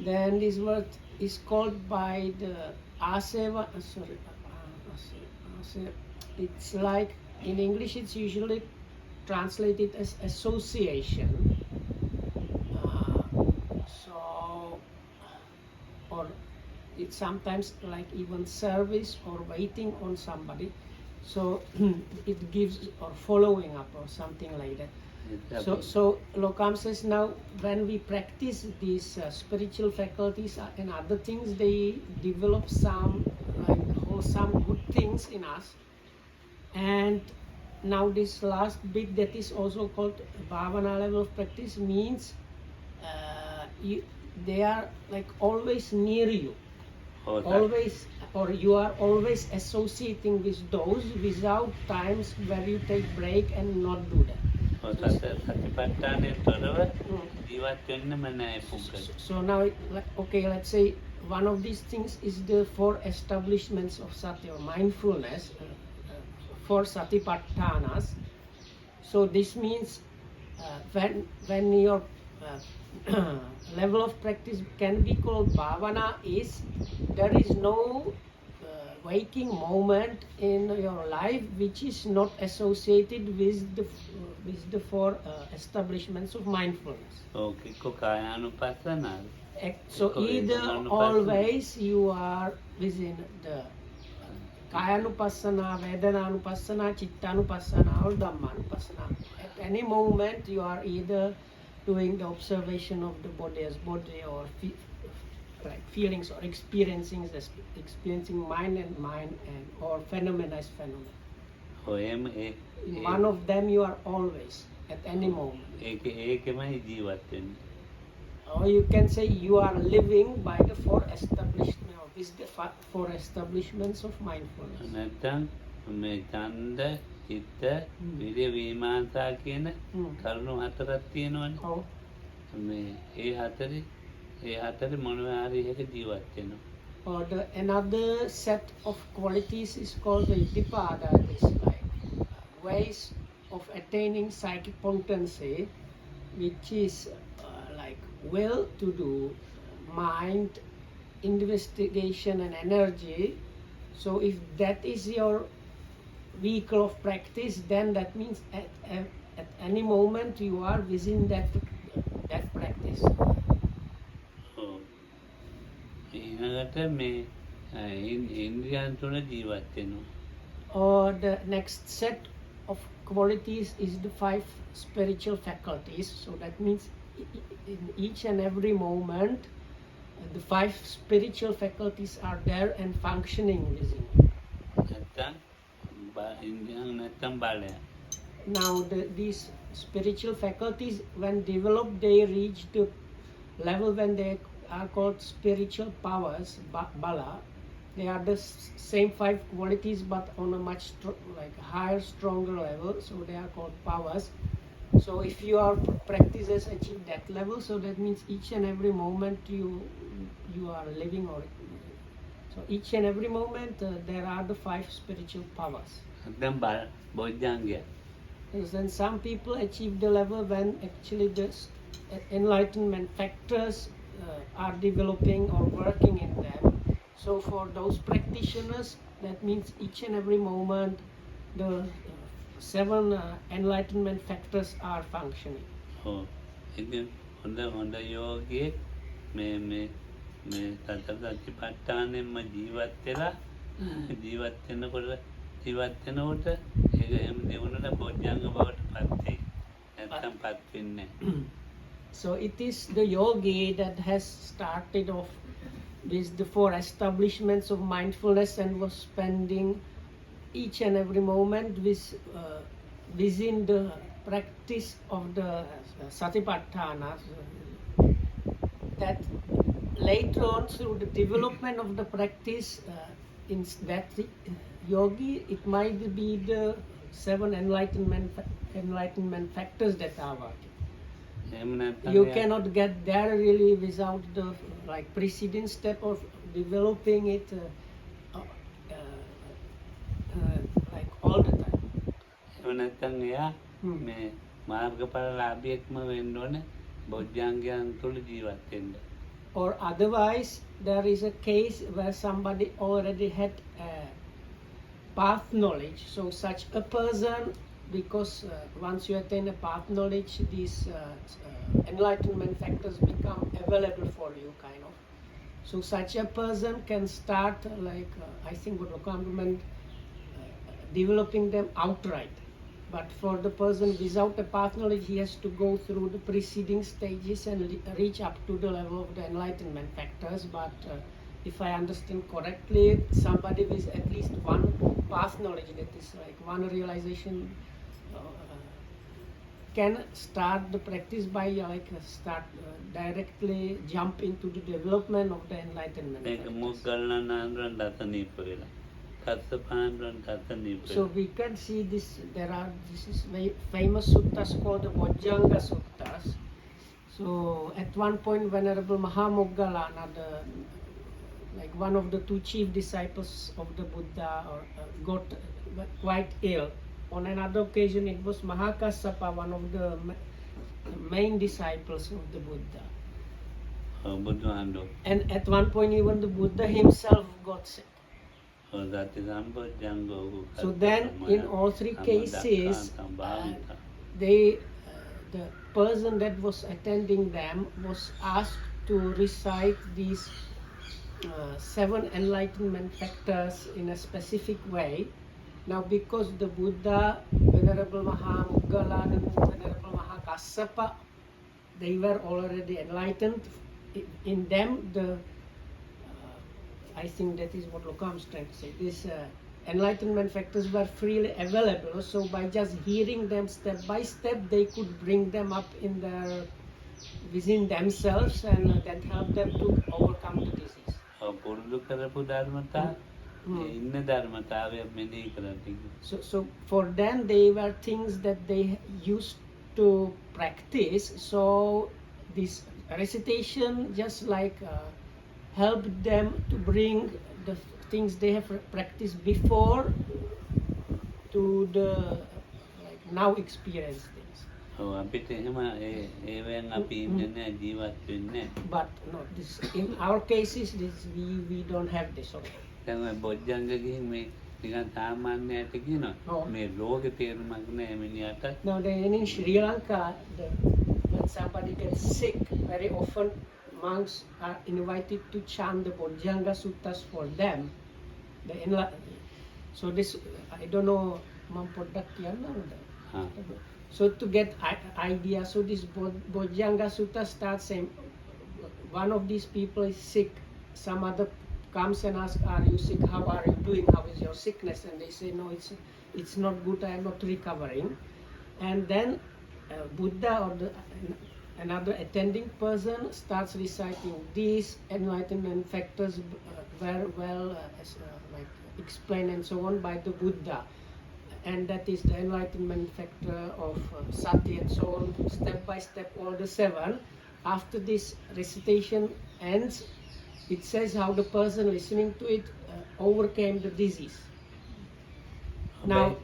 [SPEAKER 2] then this word is called by the aseva. It's like in English it's usually translated as association. Or it's sometimes like even service or waiting on somebody. So it gives or following up or something like that. So Lokam says now when we practice these spiritual faculties and other things, they develop some good things in us. And now this last bit that is also called bhavana level of practice means they are like always near you. Always, or you are always associating with those without times where you take break and not do that. So now, okay, let's say one of these things is the 4 establishments of sati or mindfulness, 4 satipatthanas. So this means when your level of practice can be called bhavana is there is no waking moment in your life which is not associated with the 4 establishments of mindfulness.
[SPEAKER 1] Okay,
[SPEAKER 2] so either always you are within the kayanupassana, vedananupassana, chittanupassana or dhammanupassana. At any moment you are either doing the observation of the body as body or like feelings or experiencing mind and or phenomena is phenomena.
[SPEAKER 1] හොයම
[SPEAKER 2] In one of them you are always at any moment.
[SPEAKER 1] ඒකමයි ජීවත් වෙන්නේ.
[SPEAKER 2] Or you can say you are living by the four establishment or with the four establishments of mindfulness.
[SPEAKER 1] නැත්තම් මේ ඡන්ද චිත්ත විරිය විමාංශා කියන කරුණු හතරක් තියෙනවනේ.
[SPEAKER 2] Oh,
[SPEAKER 1] මේ ඒ හතරේ මොනවා හරි එක ජීවත් වෙනවා.
[SPEAKER 2] or another set of qualities is called the Iddhipada. It's like ways of attaining psychic potency, which is like will to do, mind, investigation and energy. So if that is your vehicle of practice, then that means at any moment you are within that practice.
[SPEAKER 1] ඔව්. ඊළඟට මේ ඉන්ද්‍රියන් තුන ජීවත් වෙනවා.
[SPEAKER 2] Or the next set of qualities is the five spiritual faculties. So that means in each and every moment, the five spiritual faculties are there and functioning within you.
[SPEAKER 1] නැත්තම් ඉන්ද්‍රියන් නැත්තම් බලය.
[SPEAKER 2] Now, these spiritual faculties, when developed, they reach the level when they are called spiritual powers, bala. They are the same five qualities, but on a much like higher, stronger level. So they are called powers. So if your practices achieve that level, so that means each and every moment you are living, or so each and every moment there are the five spiritual powers.
[SPEAKER 1] නැත්තම් බොජ්ජංගය.
[SPEAKER 2] Yes, then some people achieve the level when actually the enlightenment factors are developing or working in them. So for those practitioners, that means each and every moment the seven enlightenment factors are functioning.
[SPEAKER 1] ඔව්. ඉතින් හොඳ යෝගියේ මේ සතරසතිපට්ඨානෙම ජීවත් වෙනකොට ඒක එහෙම දිනුනට බොජ්ජංග බවට පත් වෙයි. නැත්තම් පත් වෙන්නේ නැහැ.
[SPEAKER 2] So it is the yogi that has started off with the four establishments of mindfulness and was spending each and every moment within the practice of the satipatthana. That later on, through the development of the practice, in that yogi, it might be the seven enlightenment factors that are working.
[SPEAKER 1] එහෙම නැත්තම්
[SPEAKER 2] You cannot get there really without the like preceding step of developing it like all the time.
[SPEAKER 1] එහෙම නැත්තම් එයා මේ මාර්ගඵලලාභියෙක්ම වෙන්න ඕනේ බොජ්ජංගයන් තුල ජීවත් වෙන්න.
[SPEAKER 2] Or otherwise, there is a case where somebody already had path knowledge. So such a person, because once you attain a path knowledge, these enlightenment factors become available for you, kind of. So such a person can start I think developing them outright. But for the person without a path knowledge, he has to go through the preceding stages and reach up to the level of the enlightenment factors. But if I understand correctly, somebody with at least one path knowledge, that is like one realization, can start the practice by directly jump into the development of the enlightenment
[SPEAKER 1] මේක
[SPEAKER 2] factors.
[SPEAKER 1] Moggallana ආන්දරන් දසනීප වෙලා. කස්සපාන්දරන් දසනීප
[SPEAKER 2] So we can see this. This is very famous suttas called the Vajjanga suttas. So at one point, Venerable Mahamoggallana, like one of the two chief disciples of the Buddha, got quite ill. On another occasion, it was Mahakassapa, one of the main disciples of the Buddha.
[SPEAKER 1] බුදුහාමුදුරුවෝ
[SPEAKER 2] And at one point, even the Buddha himself got sick.
[SPEAKER 1] සති සම්පජ්ජංගෝ
[SPEAKER 2] So then, in all three cases, the person that was attending them was asked to recite these seven enlightenment factors in a specific way. Now, because the Buddha, Venerable Mahamoggallana and Venerable Mahakassapa, they were already enlightened. In them, the I think that is what Lokam is trying to say. These enlightenment factors were freely available, so by just hearing them step by step, they could bring them up in their within themselves, and that helped them to overcome the disease.
[SPEAKER 1] පුරුදු කරපු ධර්මතා ඒ ඉන්න ධර්මතාවය මෙනෙහි කරන්න.
[SPEAKER 2] So for them, they were things that they used to practice. So this recitation just like helped them to bring the things they have practiced before to the like now experienced things.
[SPEAKER 1] ඔව් අපිට එහෙම ඒවෙන් අපි ඉන්නේ නැහැ ජීවත් වෙන්නේ.
[SPEAKER 2] But no, this in our cases, this we don't have this. Okay.
[SPEAKER 1] දැන් ඔය බොජ්ජංග ගිහින් මේ නිකන් සාමාන්‍යයට කියනවා
[SPEAKER 2] ඔව්.
[SPEAKER 1] මේ රෝගේ තේරුමක් නැහැ මිනිහට.
[SPEAKER 2] Now then in Sri Lanka, when somebody gets sick, very often monks are invited to chant the Bojjhanga Suttas for them. So this, I don't know, Mampodak
[SPEAKER 1] හා.
[SPEAKER 2] So to get idea, so this Bojjhanga Sutta starts saying, one of these people is sick, some other comes and asks, are you sick, how are you doing, how is your sickness? And they say, no, it's not good, I am not recovering. And then Buddha or another attending person starts reciting these enlightenment factors very well like explained and so on by the Buddha. And that is the enlightenment factor of sati and so on, step by step, all the 7. After this recitation ends, it says how the person listening to it overcame the disease. Now,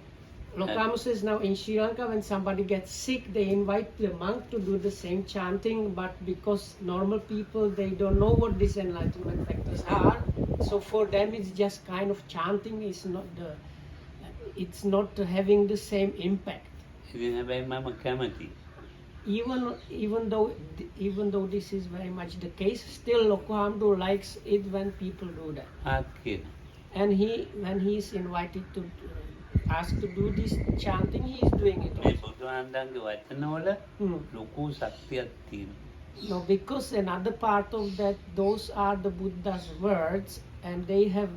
[SPEAKER 2] Lokama says now in Sri Lanka, when somebody gets sick, they invite the monk to do the same chanting, but because normal people, they don't know what these enlightenment factors are, so for them it's just kind of chanting, it's not having the same impact.
[SPEAKER 1] ඉතින් හැබැයි මම කැමති.
[SPEAKER 2] Even though this is very much the case, still Lokohamdu likes it when people do that.
[SPEAKER 1] ආත් කියන.
[SPEAKER 2] And when he is invited to ask to do this chanting, he is doing it
[SPEAKER 1] මේ
[SPEAKER 2] also.
[SPEAKER 1] බුදුහන්දන්ගේ වචනවල ලොකු ශක්තියක් තියෙනවා.
[SPEAKER 2] No, because another part of that, those are the Buddha's words, and they have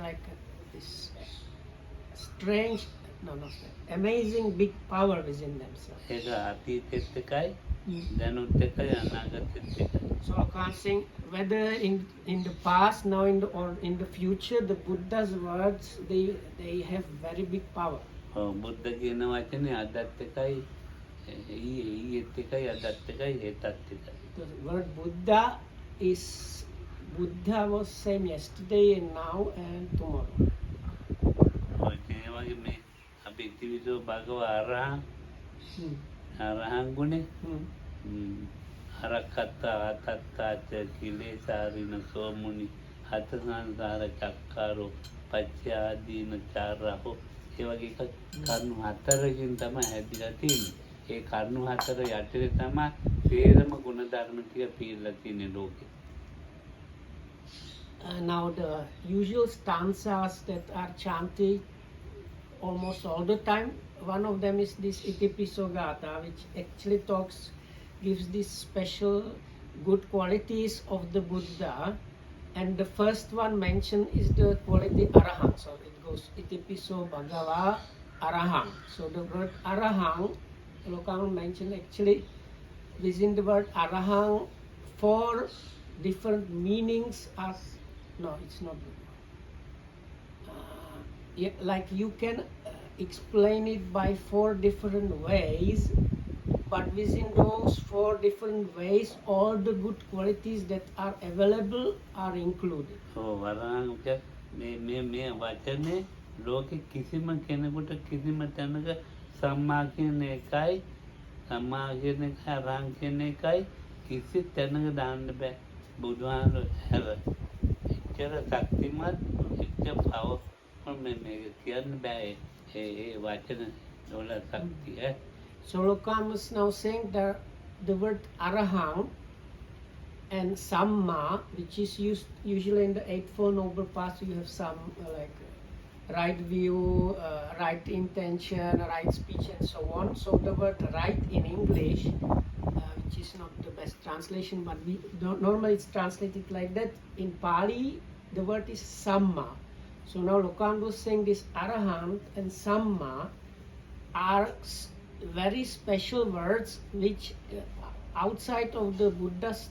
[SPEAKER 2] like this strange, amazing big power within themselves.
[SPEAKER 1] ඒක අතීතෙත් එකයි දැනුත් එකයි අනාගතෙත් එකයි.
[SPEAKER 2] So I can't say whether in the past, now or in the future, the Buddha's words they have very big power.
[SPEAKER 1] ඔව් බුද්ධ කියන වචනේ අදත් එකයි ඊයේත් එකයි අදත් එකයි හෙටත් එකයි.
[SPEAKER 2] The word Buddha was same yesterday and now and tomorrow.
[SPEAKER 1] ඔය ඒ වගේ මේ අපි ත්‍රිවිධ භගව අරහං ගුණේ අරක්කත්ත අතත්තාච කිලේසාරින සෝමුනි හත සංසාර චක්කාරෝ පච්චාදීන චාරහෝ ඒ වගේ කරුණු 4කින් තමයි හැදිලා තියෙන්නේ. ඒ කරුණු 4 යටතේ තමයි තේරම ගුණ ධර්ම ටික පිළිලා තියෙන්නේ ලෝකේ.
[SPEAKER 2] Now the usual stanzas that are chanted almost all the time, one of them is this Itipiso Gatha, which actually gives these special good qualities of the Buddha, and the first one mentioned is the quality Arahant. So it goes Itipiso Bhagava Arahang. So the word Arahang, Lokama mentioned actually within the word Arahang 4 different meanings are, no, it's not good. Like you can explain it by 4 different ways, but within those 4 different ways, all the good qualities that are available are included.
[SPEAKER 1] ඔව් වරහන් මේ වචනේ ලෝකෙ කිසිම කෙනෙකුට කිසිම තැනක සම්මා කියන එකයි අරහං කියන එකයි කිසි තැනක දාන්න බෑ. බුදුහාමුදුරුවෝ හැර එච්චර ශක්තිමත් එච්චර පවර්ෆුල් මේ කියන්න බෑ ඒ වචන වල ශක්තිය.
[SPEAKER 2] So Lokama is now saying that the word Arahang and Samma, which is used usually in the Eightfold Noble Path, you have some like right view, right intention, right speech and so on. So the word right in English, which is not the as translation, but we don't normally it's translated like that. In Pali, the word is Samma. So now Lokang was saying this Arahant and Samma are very special words which outside of the Buddha's,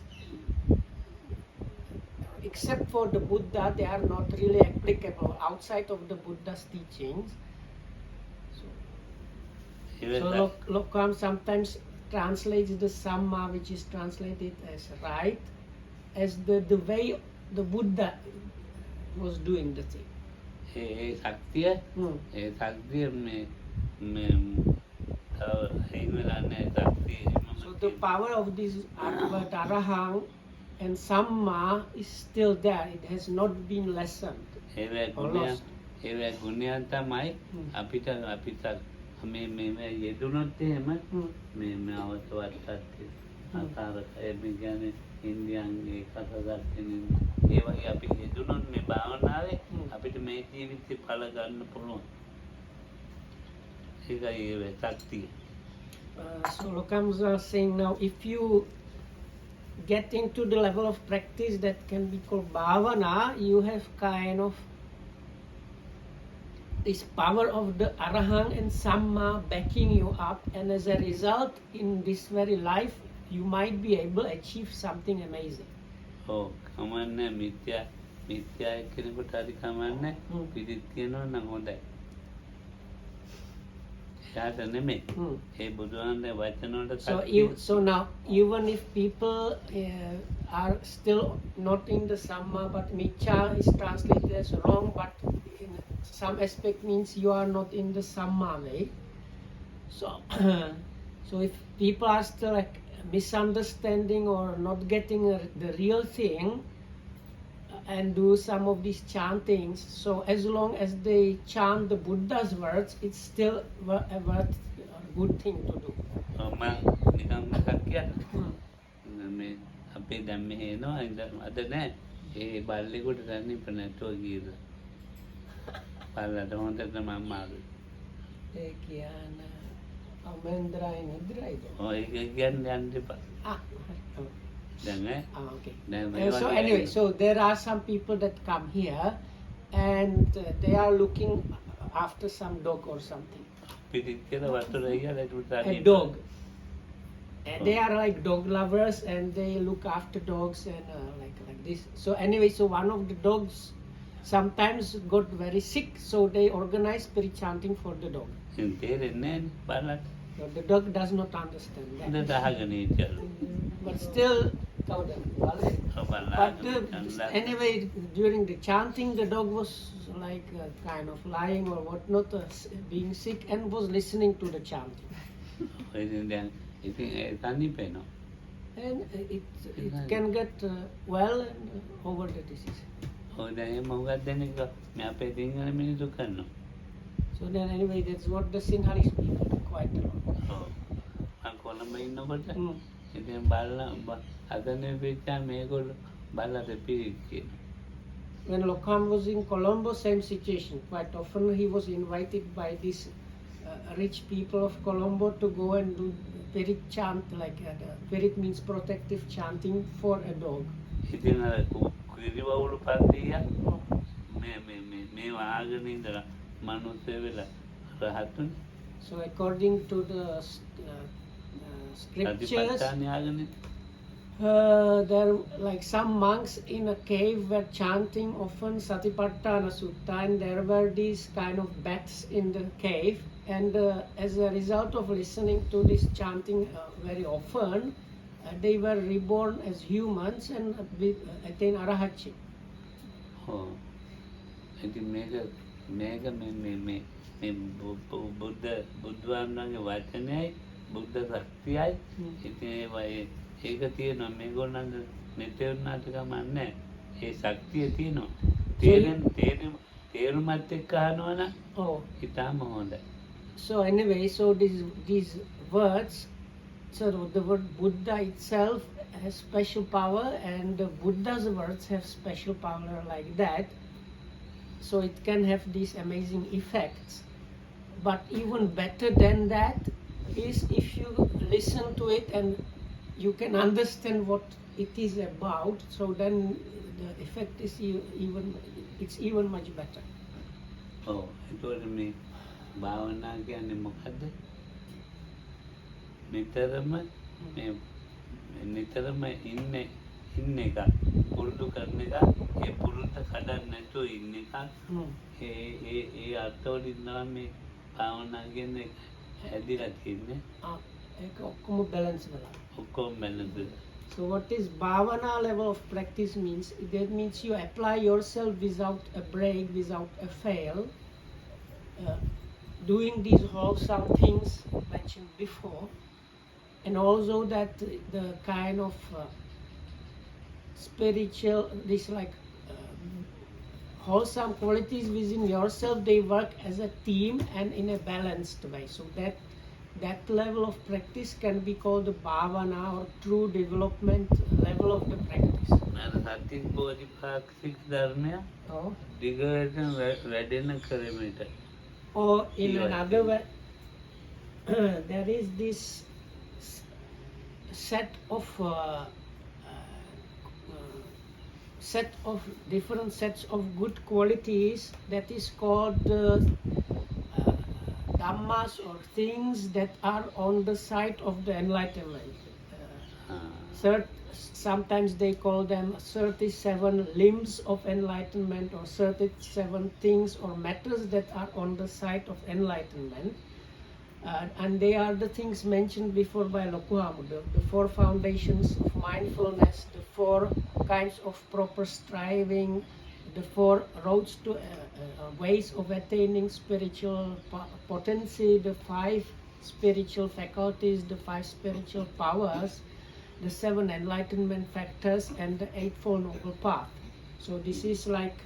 [SPEAKER 2] except for the Buddha, they are not really applicable outside of the Buddha's teachings. So Lokam sometimes translates the Samma, which is translated as right, as the way the Buddha was doing the thing.
[SPEAKER 1] ඒ ශක්තිය ඒ ශක්තිය මේ හිම ගන්න ශක්තිය
[SPEAKER 2] So the power of this word Arahang and Samma is still there. It has not been lessened or lost.
[SPEAKER 1] ඒවැ ගුණයන් තමයි අපිට මේ යෙදුනොත් එහෙම මේ අවස්ථාවත් ආකාරක මේ කියන්නේ ඉන්දියාන්ගේ කතාගතන ඒ වගේ අපි යෙදුනොත් මේ භාවනාවේ අපිට මේ ජීවිතේ ඵල ගන්න පුළුවන්. ඒකයි ඒ ශක්තිය.
[SPEAKER 2] So Lokam was saying now, if you get into the level of practice that can be called bhavana, you have kind of this power of the Arahant and Samma backing you up, and as a result, in this very life, you might be able to achieve something amazing.
[SPEAKER 1] ඔව් කමන්නේ මිත්‍යා කෙනෙකුට හරි කමන්නේ පිළිත් කියනවා නම් හොඳයි. එයාට නෙමෙයි. ඒ බුදුහාමුදුරේ වචන වලට
[SPEAKER 2] So now, even if people are still not in the Samma, but Miccha is translated as wrong, but in some aspect means you are not in the Samma way. So, so if people are still like misunderstanding or not getting the real thing and do some of these chantings, so as long as they chant the Buddha's words, it's still a good thing to do.
[SPEAKER 1] මම නිකන් මතක් කියන්න. මේ අපේ දැන් මෙහෙ එනවා අද නෑ. ඒ බල්ලෙකුට දැන් ඉපනටෝ ගියද. බල්ලට හොඳටම අමාරුයි.
[SPEAKER 2] ඒ කියන අමෙන්ද්‍රයි නිද්‍රයිද?
[SPEAKER 1] ඔය ඒක කියන්න යන්න එපා. දැන්
[SPEAKER 2] okay. So anyway, so there are some people that come here and they are looking after some dog or something. A dog. And they are like dog lovers and they look after dogs and like this. So anyway, so one of the dogs sometimes got very sick, so they organize spirit chanting for the dog. So the dog does not understand that. But still, anyway, during the chanting, the dog was like kind of lying or whatnot, being sick, and was listening to the chanting. And it can get well and over the disease. So then anyway, that's what the Sinhalese speak quite a lot.
[SPEAKER 1] ඉතින් බලලා අදනේ වෙච්චා මේගොල්ලෝ බලලා දෙපිරිච්චි.
[SPEAKER 2] When Lokam was in Colombo, same situation. Quite often he was invited by these rich people of Colombo to go and do Pirit chant, like Pirit means protective chanting for a dog.
[SPEAKER 1] ඉතින් අර කුරිවවුළු පන්තිය මේ වාගෙන ඉඳලා මනුස්සය වෙලා රහතුන්.
[SPEAKER 2] So according to the scriptures, there like some monks in a cave were chanting often Satipatthana Sutta, and there were these kind of bats in the cave, and as a result of listening to this chanting very often, they were reborn as humans and attain arahatship.
[SPEAKER 1] Oh, ඉතින් මේක බුද්ධාණන්ගේ වචනයයි බුද්ධ ශක්තියයි ඉතින් ඒක තියෙනවා මේගොල්ලන්ට මෙතෙන්නාට ගමන්නේ ඒ ශක්තිය තියෙනවා තේරුමත් එක්ක අහනවනම් ඉතාලම හොඳයි.
[SPEAKER 2] So anyway, so these words, so the word Buddha itself has special power, and the Buddha's words have special power like that. So it can have these amazing effects. But even better than that is if you listen to it and you can understand what it is about, so then the effect is even much better.
[SPEAKER 1] ඔව් ඒතකොට මේ භාවනා කියන්නේ මොකද්ද? නිතරම ඉන්න එක පුරුදු කරන එක ඒ පුරුද්ද කඩන්න නැතුව ඉන්න එක ඒ අර්ථවලින් තමයි මේ භාවනා කියන්නේ හැදිලා තියෙන්නේ.
[SPEAKER 2] ඒක ඔක්කොම balance වෙලා.
[SPEAKER 1] ඔක්කොම balance.
[SPEAKER 2] So what is bhavana level of practice means? That means you apply yourself without a break, without a fail, doing these wholesome things mentioned before, and also that the kind of spiritual, this like wholesome qualities within yourself, they work as a team and in a balanced way. So that level of practice can be called the bhavana or true development level of the practice.
[SPEAKER 1] සත්‍ය බෝධිපාක්ෂික ධර්මය
[SPEAKER 2] Oh.
[SPEAKER 1] දිගට වැඩෙන කරමිට.
[SPEAKER 2] Or in
[SPEAKER 1] You are
[SPEAKER 2] another way, there is this set of different sets of good qualities that is called dhammas, or things that are on the side of the enlightenment. Sometimes they call them 37 limbs of enlightenment, or 37 things or matters that are on the side of enlightenment. And they are the things mentioned before by Lokuhamudu, the 4 foundations of mindfulness, the 4 kinds of proper striving, the 4 roads to ways of attaining spiritual potency, the 5 spiritual faculties, the 5 spiritual powers, the 7 enlightenment factors, and the 8-fold noble path. So this is like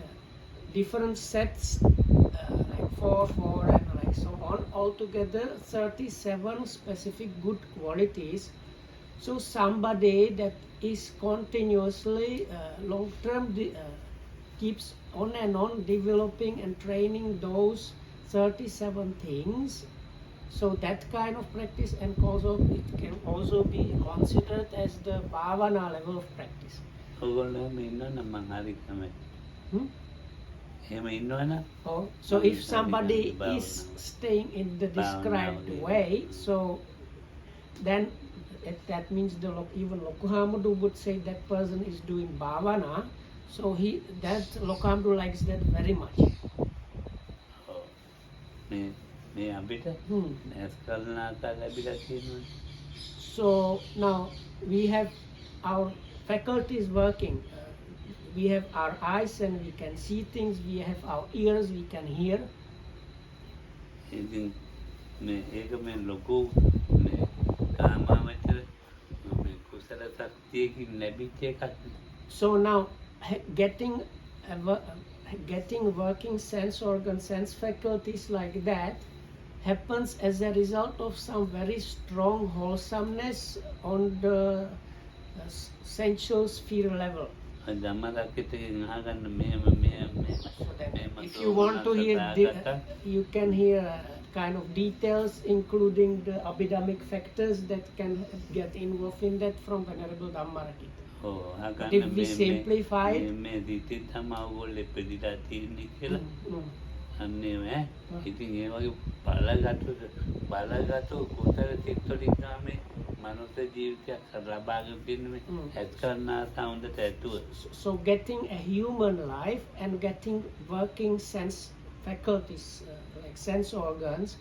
[SPEAKER 2] different sets, like 4, and like so on. Altogether 37 specific good qualities. So somebody that is continuously long term keeps on and on developing and training those 37 things. So that kind of practice, and also it can also be considered as the bhavana level of practice.
[SPEAKER 1] ඔයගොල්ලෝ ඉන්නවනම් මං හරි තමයි. එහෙම ඉන්නවනම්
[SPEAKER 2] Oh, so if somebody is staying in the described way, so then that means even Lokuhamudu would say that person is doing bhavana. So that Lokuhamudu likes that very much.
[SPEAKER 1] මේ අපිට නැස් කරන ආකාර ලැබිලා තියෙනවා.
[SPEAKER 2] So now we have our faculties working. We have our eyes and we can see things. We have our ears, we can hear.
[SPEAKER 1] ඉතින් ඒක මේ ලොකු කාමාවචර කුසල ශක්තියකින් ලැබිච්ච එකක්.
[SPEAKER 2] So now getting working sense organ, sense faculties like that happens as a result of some very strong wholesomeness on the sensual sphere level. So that if you want to hear, you can hear kind of details, including the abhidhamic factors that can get involved in that from Venerable Dhammarakita. If we simplify it,
[SPEAKER 1] මේ දිටි තමයි ඔයගොල්ලෝ ඉපදිලා තියෙන්නේ කියලා. අන්නේ ඉතින් ඒ වගේ බලගත්තු කුසල චිත්තවලින් තමයි මනුස්ස ජීවිතයක් ලබාගෙන තින්නේ ඇත් කරන ආසාවුන්ට ඇතුව.
[SPEAKER 2] So getting a human life and getting working sense faculties, like sense organs,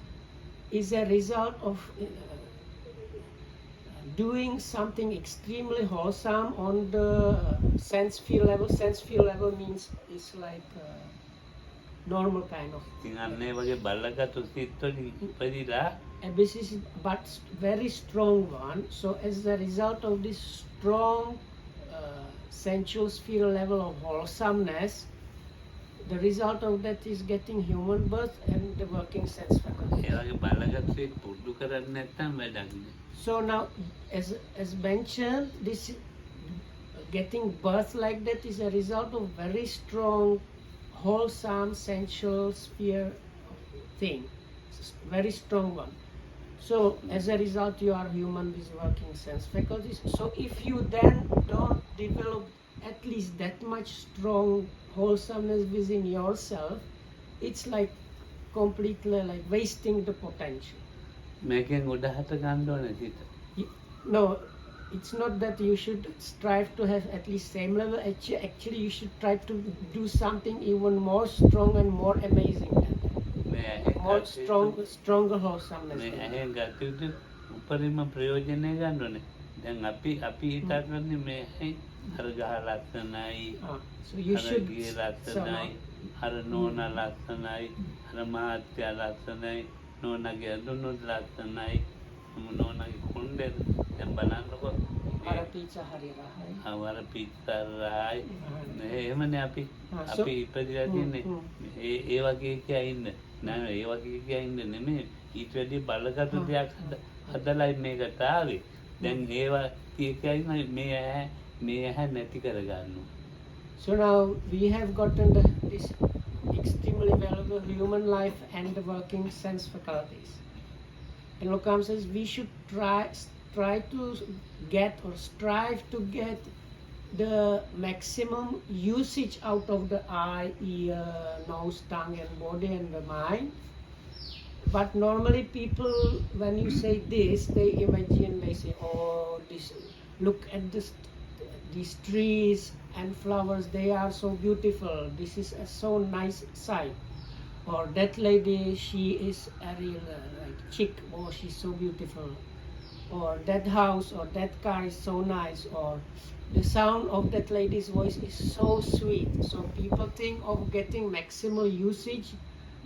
[SPEAKER 2] is a result of doing something extremely wholesome on the sense field level. Sense field level means it's like normal kind of.
[SPEAKER 1] ඉතින් අන්නේ වගේ බලගත්තු චිත්තවලින් ඉපදිලා
[SPEAKER 2] But very strong one. So as a result of this strong sensual sphere level of wholesomeness, the result of that is getting human birth and the working sense faculty.
[SPEAKER 1] ඒ වගේ බලගත්තු පුරුදු කරන්නේ නැත්නම් වැඩක් නෑ.
[SPEAKER 2] So now, as mentioned, this getting birth like that is a result of very strong, wholesome, sensual sphere thing, very strong one. So as a result, you are human with working sense faculties. So if you then don't develop at least that much strong wholesomeness within yourself, it's like completely like wasting the potential.
[SPEAKER 1] මේකෙන් උඩහට ගන්න ඕනේ සිත.
[SPEAKER 2] No, it's not that you should strive to have at least same level. Actually, you should try to do something even more strong and more amazing than that.
[SPEAKER 1] මේ ඇහෙන්
[SPEAKER 2] More
[SPEAKER 1] ගත යුතු-
[SPEAKER 2] stronger wholesomeness.
[SPEAKER 1] මේ
[SPEAKER 2] than that.
[SPEAKER 1] ඇහෙන් ගත යුතු උපරිම ප්‍රයෝජනය ගන්න ඕනේ. දැන් අපි හිතන්නේ මේ ඇහෙන් අර ගහ ලස්සනයි,
[SPEAKER 2] So you
[SPEAKER 1] අර
[SPEAKER 2] should.
[SPEAKER 1] ගේ
[SPEAKER 2] So,
[SPEAKER 1] ලස්සනයි, අර නෝනා ලස්සනයි, අර මහත්තයා ලස්සනයි, නෝනාගේ ඇඳුනුත් ලස්සනයි, නෝනාගේ කුණ්ඩේ දැන් බලන්නකො
[SPEAKER 2] Para pizza harira hai.
[SPEAKER 1] අවර පිටතරයි එහෙමනේ අපි
[SPEAKER 2] so-
[SPEAKER 1] අපි ඉපදිලා තින්නේ ඒ වගේ කියා ඉන්න නෑ ඒ වගේ කියා ඉන්න නෙමෙයි ඊට වැඩි බලගත් දෙයක් හදලායි මේකට ආවේ දැන් ඒවා කියා ඉන්න මේ ඇහැ නැති කරගන්නවා.
[SPEAKER 2] So now we have gotten this extremely valuable human life and the working sense faculties. And Lokam says we should try to get or strive to get the maximum usage out of the eye, ear, nose, tongue and body and the mind. But normally people, when you say this, they imagine, they say, oh, this, look at these trees and flowers, they are so beautiful. This is a so nice sight. Or that lady, she is a real like chick. Oh, she's so beautiful. Or that house or that car is so nice. Or the sound of that lady's voice is so sweet. So people think of getting maximal usage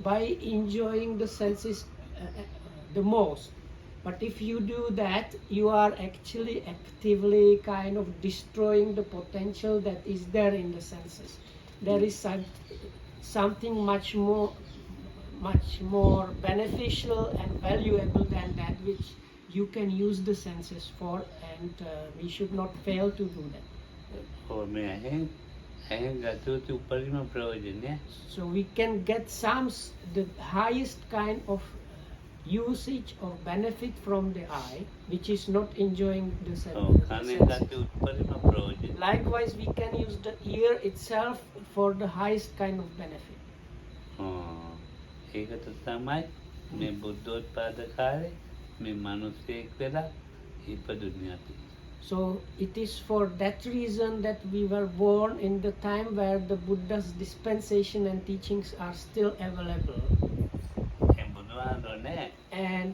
[SPEAKER 2] by enjoying the senses the most. But if you do that, you are actually actively kind of destroying the potential that is there in the senses. There is something much more beneficial and valuable than that which you can use the senses for, and we should not fail to do that.
[SPEAKER 1] ඔව් මේ ඇහෙන් ගත යුතු උපරිම ප්‍රයෝජනය
[SPEAKER 2] So we can get the highest kind of usage or benefit from the eye, which is not enjoying the
[SPEAKER 1] ඔව්
[SPEAKER 2] senses.
[SPEAKER 1] කනෙන් ගත යුතු උපරිම ප්‍රයෝජනය.
[SPEAKER 2] Likewise, we can use the ear itself for the highest kind of benefit.
[SPEAKER 1] ඒකට තමයි මේ බුද්ධෝත්පාද කාලේ මේ මිනිස්සෙක් වෙලා ඉපදුනේ අපි.
[SPEAKER 2] So it is for that reason that we were born in the time where the Buddha's dispensation and teachings are still available.
[SPEAKER 1] ඒ බුදුහාමුදුරුවෝ නෑ
[SPEAKER 2] And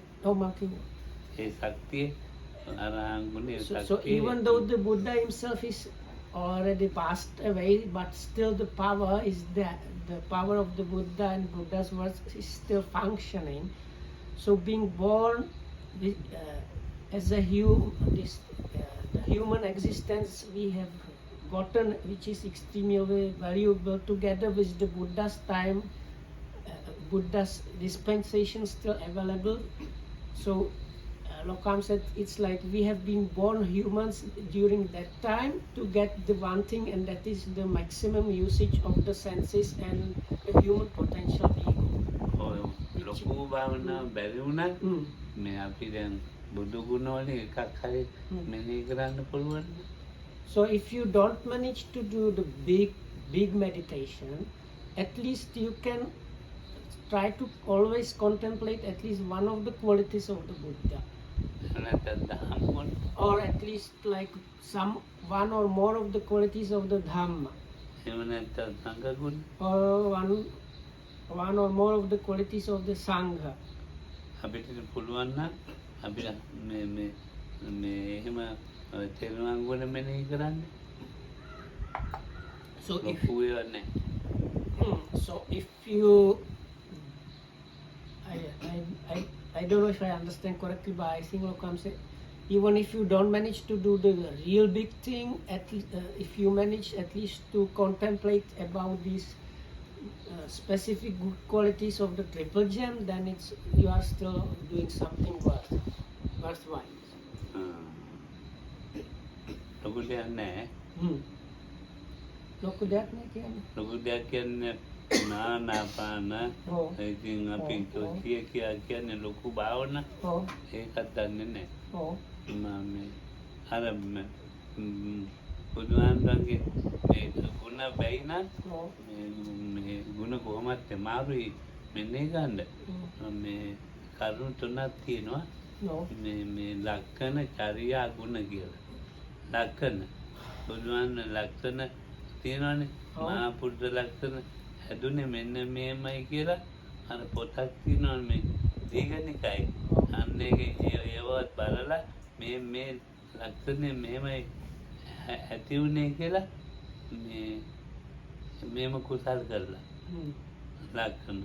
[SPEAKER 1] ඒ ශක්තිය අරහන් ගුණේ
[SPEAKER 2] so
[SPEAKER 1] ශක්තිය
[SPEAKER 2] even though the Buddha himself is already passed away, but still the power is there. The power of the Buddha and Buddha's words is still functioning. So being born as a the human existence we have gotten, which is extremely valuable, together with the Buddha's time, Buddha's dispensation still available. So Lokam said it's like we have been born humans during that time to get the one thing, and that is the maximum usage of the senses and the human potential ego.
[SPEAKER 1] ලොකු භාවනා බැරි වුණත් මේ අපි දැන් බුදු ගුණ වලින් එකක් හරි මෙනෙහි කරන්න පුළුවන්.
[SPEAKER 2] So if you don't manage to do the big meditation, at least you can try to always contemplate at least one of the qualities of the Buddha.
[SPEAKER 1] නැත්නම් දහම් ගුණ
[SPEAKER 2] Or at least like one or more of the qualities of the Dhamma.
[SPEAKER 1] එහෙම නැත්නම් සංඝ ගුණ
[SPEAKER 2] Or one or more of the qualities of the Sangha.
[SPEAKER 1] අපිට පුළුවන් නම් අපි මේ එහෙම තෙරුවන් ගුණ මෙනෙහි කරන්න.
[SPEAKER 2] So if
[SPEAKER 1] ලොකු ඒවා නැහැ.
[SPEAKER 2] so if you I don't know if I understand correctly, but I think Lokam said even if you don't manage to do the real big thing, if you manage at least to contemplate about these specific good qualities of the triple gem, then you are still doing something worthwhile.
[SPEAKER 1] ලොකු දෙයක් නැහැ.
[SPEAKER 2] ලොකු දෙයක් නේ කියන්නේ.
[SPEAKER 1] ලොකු දෙයක් කියන්නේ නානාපාන
[SPEAKER 2] ඔව්.
[SPEAKER 1] ඉතින් අපි
[SPEAKER 2] ඔව්.
[SPEAKER 1] කියන්නේ ලොකු භාවනා
[SPEAKER 2] ඔව්.
[SPEAKER 1] ඒකත් දන්නේ නැහැ.
[SPEAKER 2] ඔව්.
[SPEAKER 1] මම අර බුදුහාමුදුරන්ගේ මේ ගුණ බැයි නම්
[SPEAKER 2] ඔව්.
[SPEAKER 1] මේ ගුණ කොහොමත් මාරුයි මෙන්නේ ගන්න. මේ කරුණු තුනක් තියෙනවා.
[SPEAKER 2] ඔව්.
[SPEAKER 1] මේ ලක්ෂණ චර්යා ගුණ කියලා. ලක්ෂණ බුදුහාමුදුරන් ලක්ෂණ තියෙනවානේ.
[SPEAKER 2] ඔව්.
[SPEAKER 1] මහා පුරුෂ ලක්ෂණ හැදුනේ මෙන්න මේමයි කියලා අර පොතක් තියෙනවා මේ දීඝනිකයි. අන්න ඒවත් බලලා මේ ලක්ෂණේ මෙහෙමයි ඇති උනේ කියලා මේම කුසල් කරලා ලක්ෂණ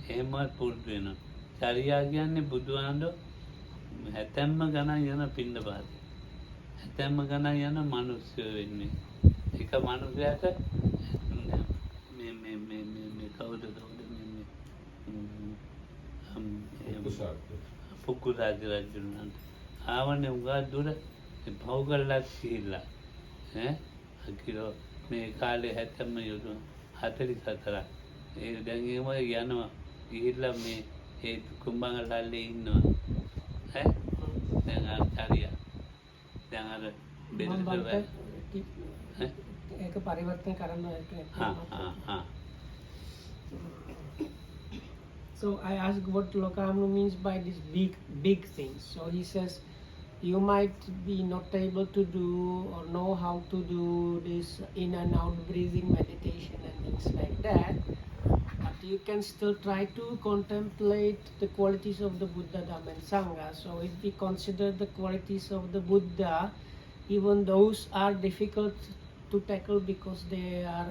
[SPEAKER 1] එහෙමවත් පුරුදු වෙනවා. චර්යා කියන්නේ බුදුහාමුදුර හැතැම්ම ගණන් යන පින්නපාත. හැතැම්ම ගණන් යන මිනිස්සු වෙන්නේ. එක මිනිසයාට මේ කවුද පුක්කුසාති රජුණන්ට ආවනේ උගා දුර පව් කරලා ගිහිල්ලා අකිරෝ මේ කාලේ 70 යුතුය 44 ඒ දැන් එහෙම යනවා ගිහිල්ලා මේ ඒ කුඹංගලල්ලේ ඉන්නවා දැන් අර චාරියා දැන් අර බෙදලා
[SPEAKER 2] ඒක පරිවර්තන කරන්න
[SPEAKER 1] හා
[SPEAKER 2] So I asked what Lokamnu means by these big things. So he says you might be not able to do or know how to do this in and out breathing meditation and things like that, but you can still try to contemplate the qualities of the Buddha, Dhamma and Sangha. So if we consider the qualities of the Buddha, even those are difficult to tackle because they are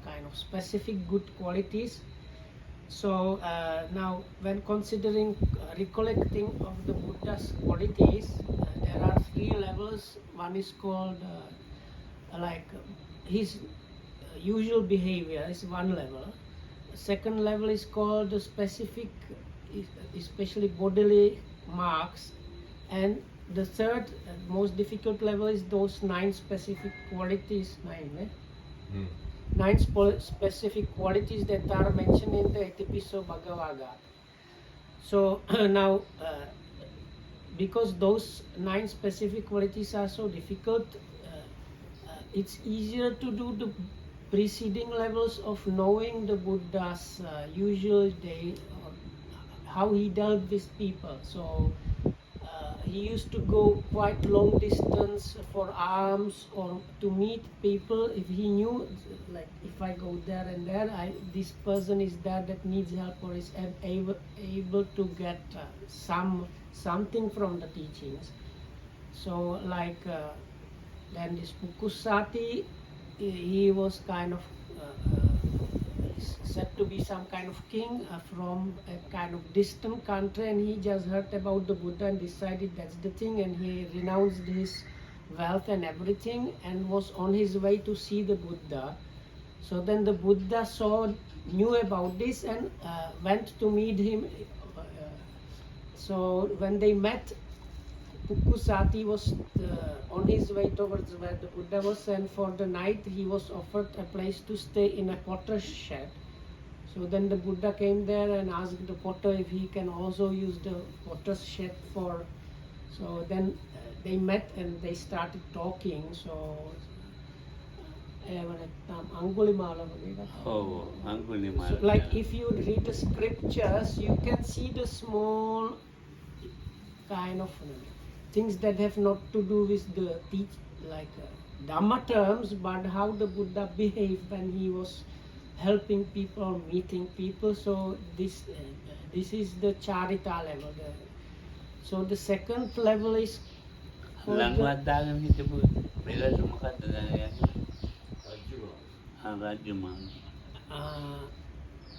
[SPEAKER 2] kind of specific good qualities. So now when considering recollecting of the Buddha's qualities, there are 3 levels. One is called his usual behavior is one level. Second level is called the specific, especially bodily marks. And the third most difficult level is those 9 specific qualities, 9 specific qualities that are mentioned in the Itipiso Bhagavaga. So now because those 9 specific qualities are so difficult, it's easier to do the preceding levels of knowing the Buddha's usual day, how he dealt with people. So he used to go quite long distance for alms or to meet people if he knew, like if I go there and there, this person is there that needs help or is able to get something from the teachings. So like then this Pukusati, he was kind of said to be some kind of king from a kind of distant country, and he just heard about the Buddha and decided that's the thing, and he renounced his wealth and everything and was on his way to see the Buddha. So then the Buddha knew about this and went to meet him. So when they met, Pukusati was on his way towards where the Buddha was, and for the night he was offered a place to stay in a potter's shed. So then the Buddha came there and asked the potter if he can also use the potter's shed for. So then they met and they started talking. So Angulimala.
[SPEAKER 1] Angulimala.
[SPEAKER 2] So like if you read the scriptures, you can see the small kind of things that have not to do with the Dhamma terms, but how the Buddha behaved when he was helping people, meeting people. So this is the Charita level. So the second level is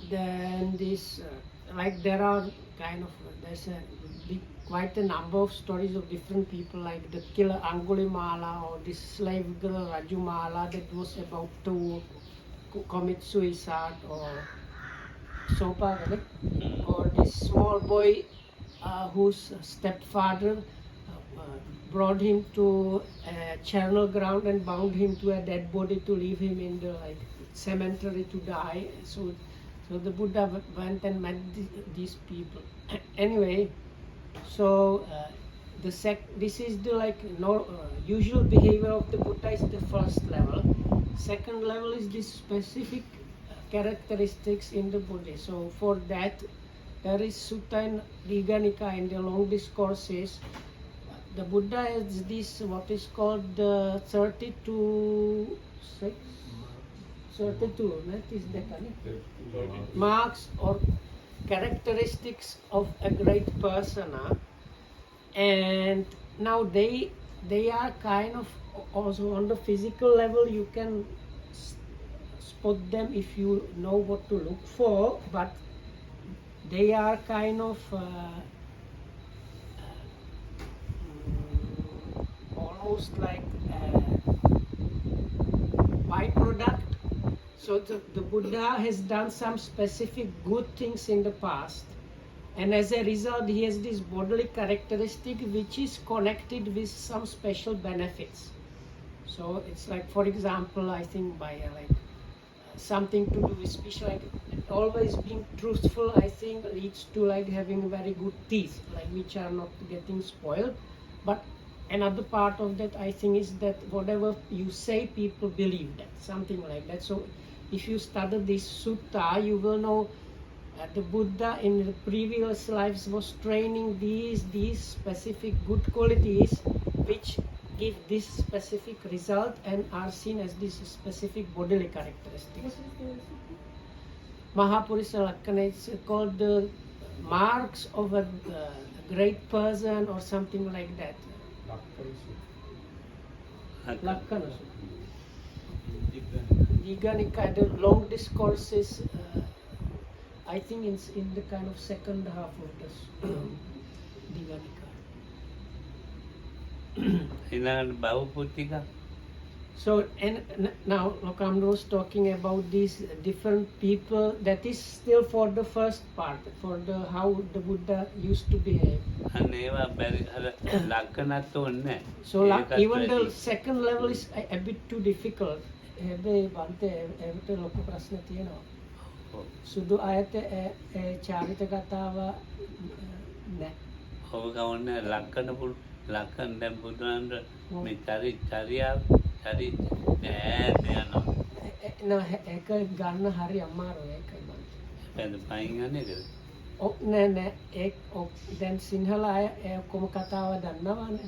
[SPEAKER 2] then this like there are kind of there's quite a number of stories of different people, like the killer Angulimala or this slave girl Rajumala that was about to commit suicide, or Sopa, or this small boy whose stepfather brought him to a charnel ground and bound him to a dead body to leave him in the cemetery to die. So So the Buddha went and met these people. Anyway, so this is the usual behavior of the Buddha is the first level. Second level is the specific characteristics in the Buddha. So for that, there is Sutta and Digha Nikaya in the long discourses. The Buddha has this what is called the 32 that is the marks or characteristics of a great persona, and now they are kind of also on the physical level. You can spot them if you know what to look for, but they are kind of almost like byproduct. So the Buddha has done some specific good things in the past, and as a result he has this bodily characteristic which is connected with some special benefits. So it's like, for example, I think by something to do with speech, like always being truthful, I think leads to like having very good teeth, like which are not getting spoiled. But another part of that, I think, is that whatever you say, people believe that, something like that. So if you study this sutta, you will know the Buddha in the previous lives was training these specific good qualities which give this specific result and are seen as these specific bodily characteristics. Mahapurisa Lakkana is called the marks of a great person or something like that. Lakkana Sutta. Digha Nikaya, the long discourses, I think it's in the kind of second half of this Digha
[SPEAKER 1] Nikaya.
[SPEAKER 2] So, and now Lokamdo was talking about these different people. That is still for the first part, for the how the Buddha used to behave. So even the second level is a bit too difficult. සුදු අයත චාරිත කතාව නෑ.
[SPEAKER 1] ඔව් ගවන්නේ ලක්කන දැන් බුදුහාමුදුර මේ චරියාව නෑ යනවා.
[SPEAKER 2] නෑ ඒක ගන්න හරි අමාරුයි ඒකයි මම.
[SPEAKER 1] දැන් පයින් යන්නේ නේද?
[SPEAKER 2] ඔව් නෑ දැන් සිංහල අය ඔක්කොම කතාව දන්නවනේ.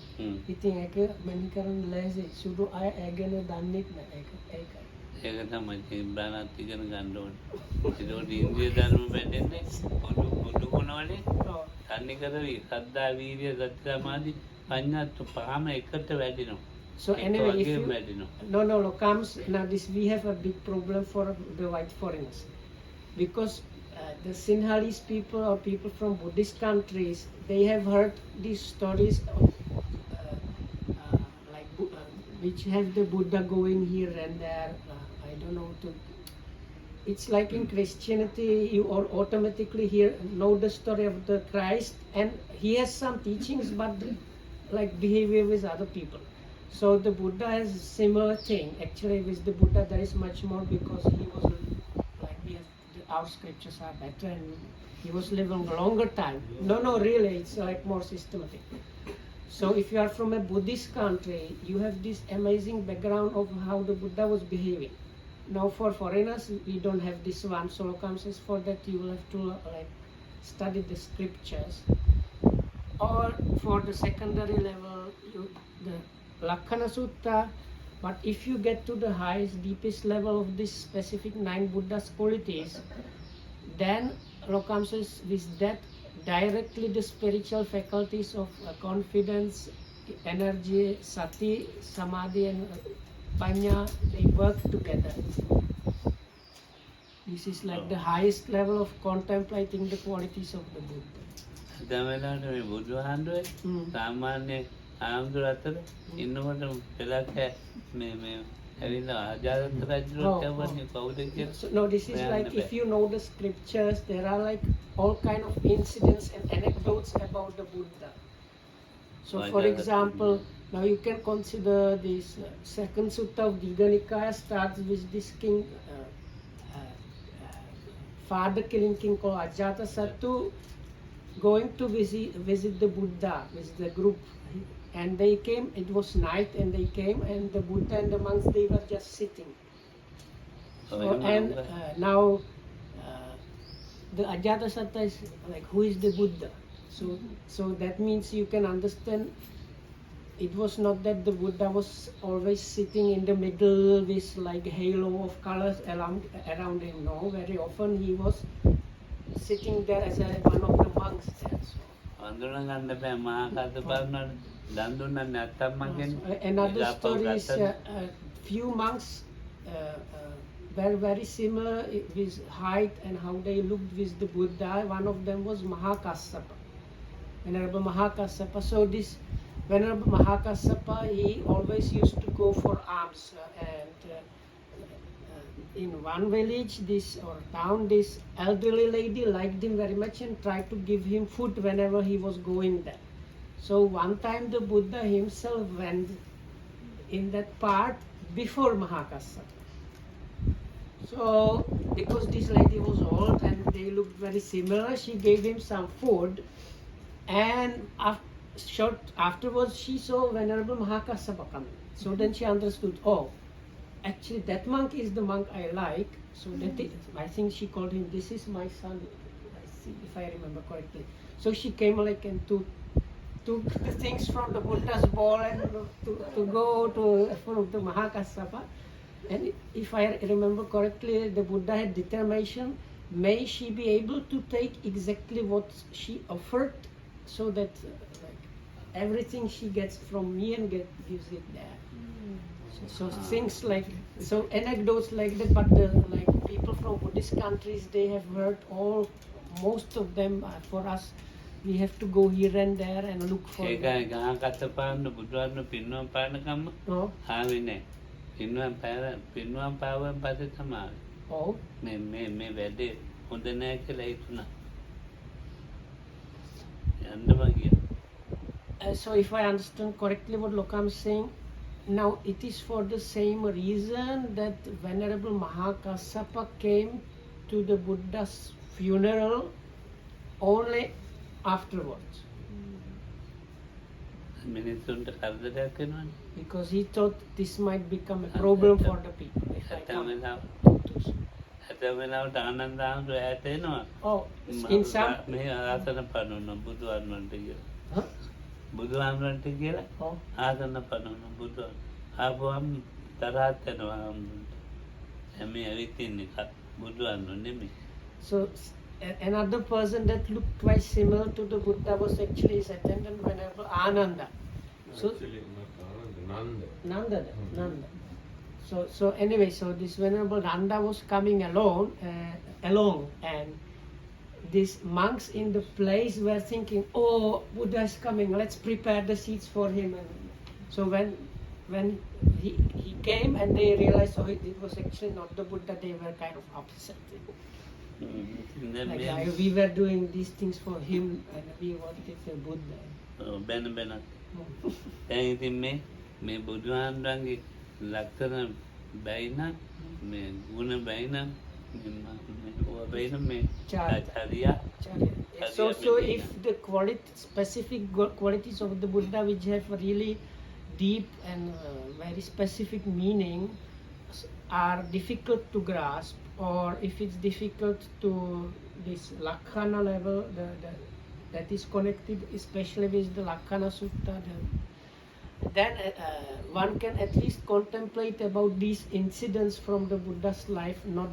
[SPEAKER 2] ඉතින් ඒක මෙන්න කරන්න ලෑස්ති. සුදු අය ඒ ගැන දන්නේ නැහැ ඒකයි.
[SPEAKER 1] ඒක තමයි බ්‍රාහ්මණ ඉගෙන ගන්න ඕනේ. ඒකෝට ඉන්දිය ධර්ම වැටෙන්නේ පොඩු කොනවලේ. තන්නේ කරවි සද්දා වීර්ය සත්‍ය සමාධි පඤ්ඤා පහම එකට වැඩිනවා.
[SPEAKER 2] So anyway, if you, no, comes now. This we have a big problem for the white foreigners, because the Sinhalese people or people from Buddhist countries, they have heard these stories of which have the Buddha going here and there. I don't know. It's like in Christianity, you all automatically know the story of the Christ, and he has some teachings, but like behavior with other people. So the Buddha has a similar thing. Actually, with the Buddha, there is much more, because he was like our scriptures are better, and he was living a longer time. No, really, it's like more systematic. So if you are from a Buddhist country, you have this amazing background of how the Buddha was behaving. Now for foreigners, we don't have this one. So Lokam says for that you will have to study the scriptures. Or for the secondary level, the Lakkana Sutta. But if you get to the highest, deepest level of this specific 9 Buddha's qualities, then Lokam says with that directly the spiritual faculties of confidence, energy, sati, samadhi and panya, they work together. This is like the highest level of contemplating the qualities of the Buddha.
[SPEAKER 1] දැන් මේ බුදුහාමුදුරේ සාමාන්‍ය ආම්දුර අතර ඉන්නකොට පෙළක මේ ඇවිල්ලා ආජාත රජුට කියවන්නේ කවුද කියලා.
[SPEAKER 2] So, no, this is like if you know the scriptures, there are like all kind of incidents and anecdotes about the Buddha. So for example, now you can consider this second sutta of Digha Nikaya starts with this king father killing king called Ajatasattu going to visit the Buddha with the group, and they came. It was night, and they came, and the Buddha and the monks, they were just sitting. So, and now the Ajatasattu is like, who is the Buddha? So that means you can understand. It was not that the Buddha was always sitting in the middle with like halo of colors around him. No, very often he was sitting there as one of the monks there. Another story is few monks were very similar with height and how they looked with the Buddha. One of them was Mahakassapa, Venerable Mahakassapa. So this Venerable Mahakassapa, he always used to go for alms, and in one village, this or town, this elderly lady liked him very much and tried to give him food whenever he was going there. So one time the Buddha himself went in that part before Mahakassapa. So because this lady was old and they looked very similar, she gave him some food, and short afterwards she saw Venerable Mahakassapa coming. So then she understood, oh, actually that monk is the monk I like. So that I think she called him, this is my son, I see, if I remember correctly. So she came like and took the things from the Buddha's bowl and to go to for the Mahakassapa. And if I remember correctly, the Buddha had determination, may she be able to take exactly what she offered, so that everything she gets from me and gives it there. So things like, so anecdotes like that, but like people from Buddhist countries, they have heard most of them. For us, we have to go here and there and look for them. Oh. Oh. So if I understand correctly what Lokam is saying, now it is for the same reason that Venerable Mahakassapa came to the Buddha's funeral only afterwards. Because he thought this might become a problem for the people. If I come oh, in some. Huh?
[SPEAKER 1] බුදුහාමුදුරන්ට කියලා ආසන්න පනවන බුදුහාම ආපුවම තරහත් යනවා හාමුදුරන්ට. හැම ඇවිත් ඉන්නේ බුදුහාමුදුරන් නෙමෙයි.
[SPEAKER 2] So another person that looked quite similar to the Buddha was actually his attendant, Venerable Ananda. So
[SPEAKER 4] Actually, not
[SPEAKER 2] Nanda. So anyway, so this Venerable Nanda was coming along, and these monks in the place were thinking, oh, Buddha is coming, let's prepare the seats for him. And so when he came and they realized, oh, it was actually not the Buddha, they were kind of upset. Like, we were doing these things for him and we wanted the Buddha.
[SPEAKER 1] බැන දැන් ඉතින් මේ බුදුහාමුදුරන්ගේ ලක්ෂණ බැයිනම් මේ ගුණ බැයිනම්
[SPEAKER 2] So if the specific qualities of the Buddha, which have really deep and very specific meaning, are difficult to grasp, or if it's difficult to this Lakhana level, that is connected especially with the Lakhana Sutta, then one can at least contemplate about these incidents from the Buddha's life, not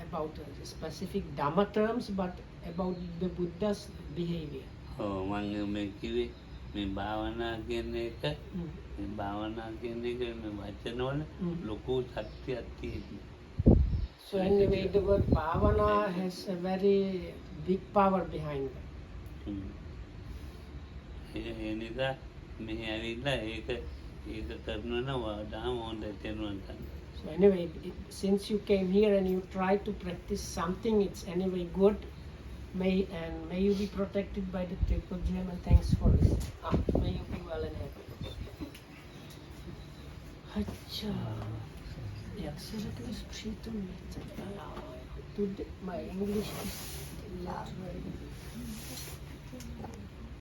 [SPEAKER 2] about specific Dhamma terms, but about the Buddha's behavior.
[SPEAKER 1] මම කිව්වේ මේ භාවනා කියන එක මේ වචනවල ලොකු ශක්තියක් තියෙනවා.
[SPEAKER 2] So anyway, the word bhavana has a very big power behind it.
[SPEAKER 1] ඒ නිසා මෙහි ඇවිල්ලා ඒක කරනවා නම් වඩා හොඳ වෙනවා.
[SPEAKER 2] So anyway, since you came here and you try to practice something, it's anyway good. May you be protected by the Triple Gem, and thanks for this. May you be well and happy. Acha. Jak se řekne s přítomným? today my English is not very good.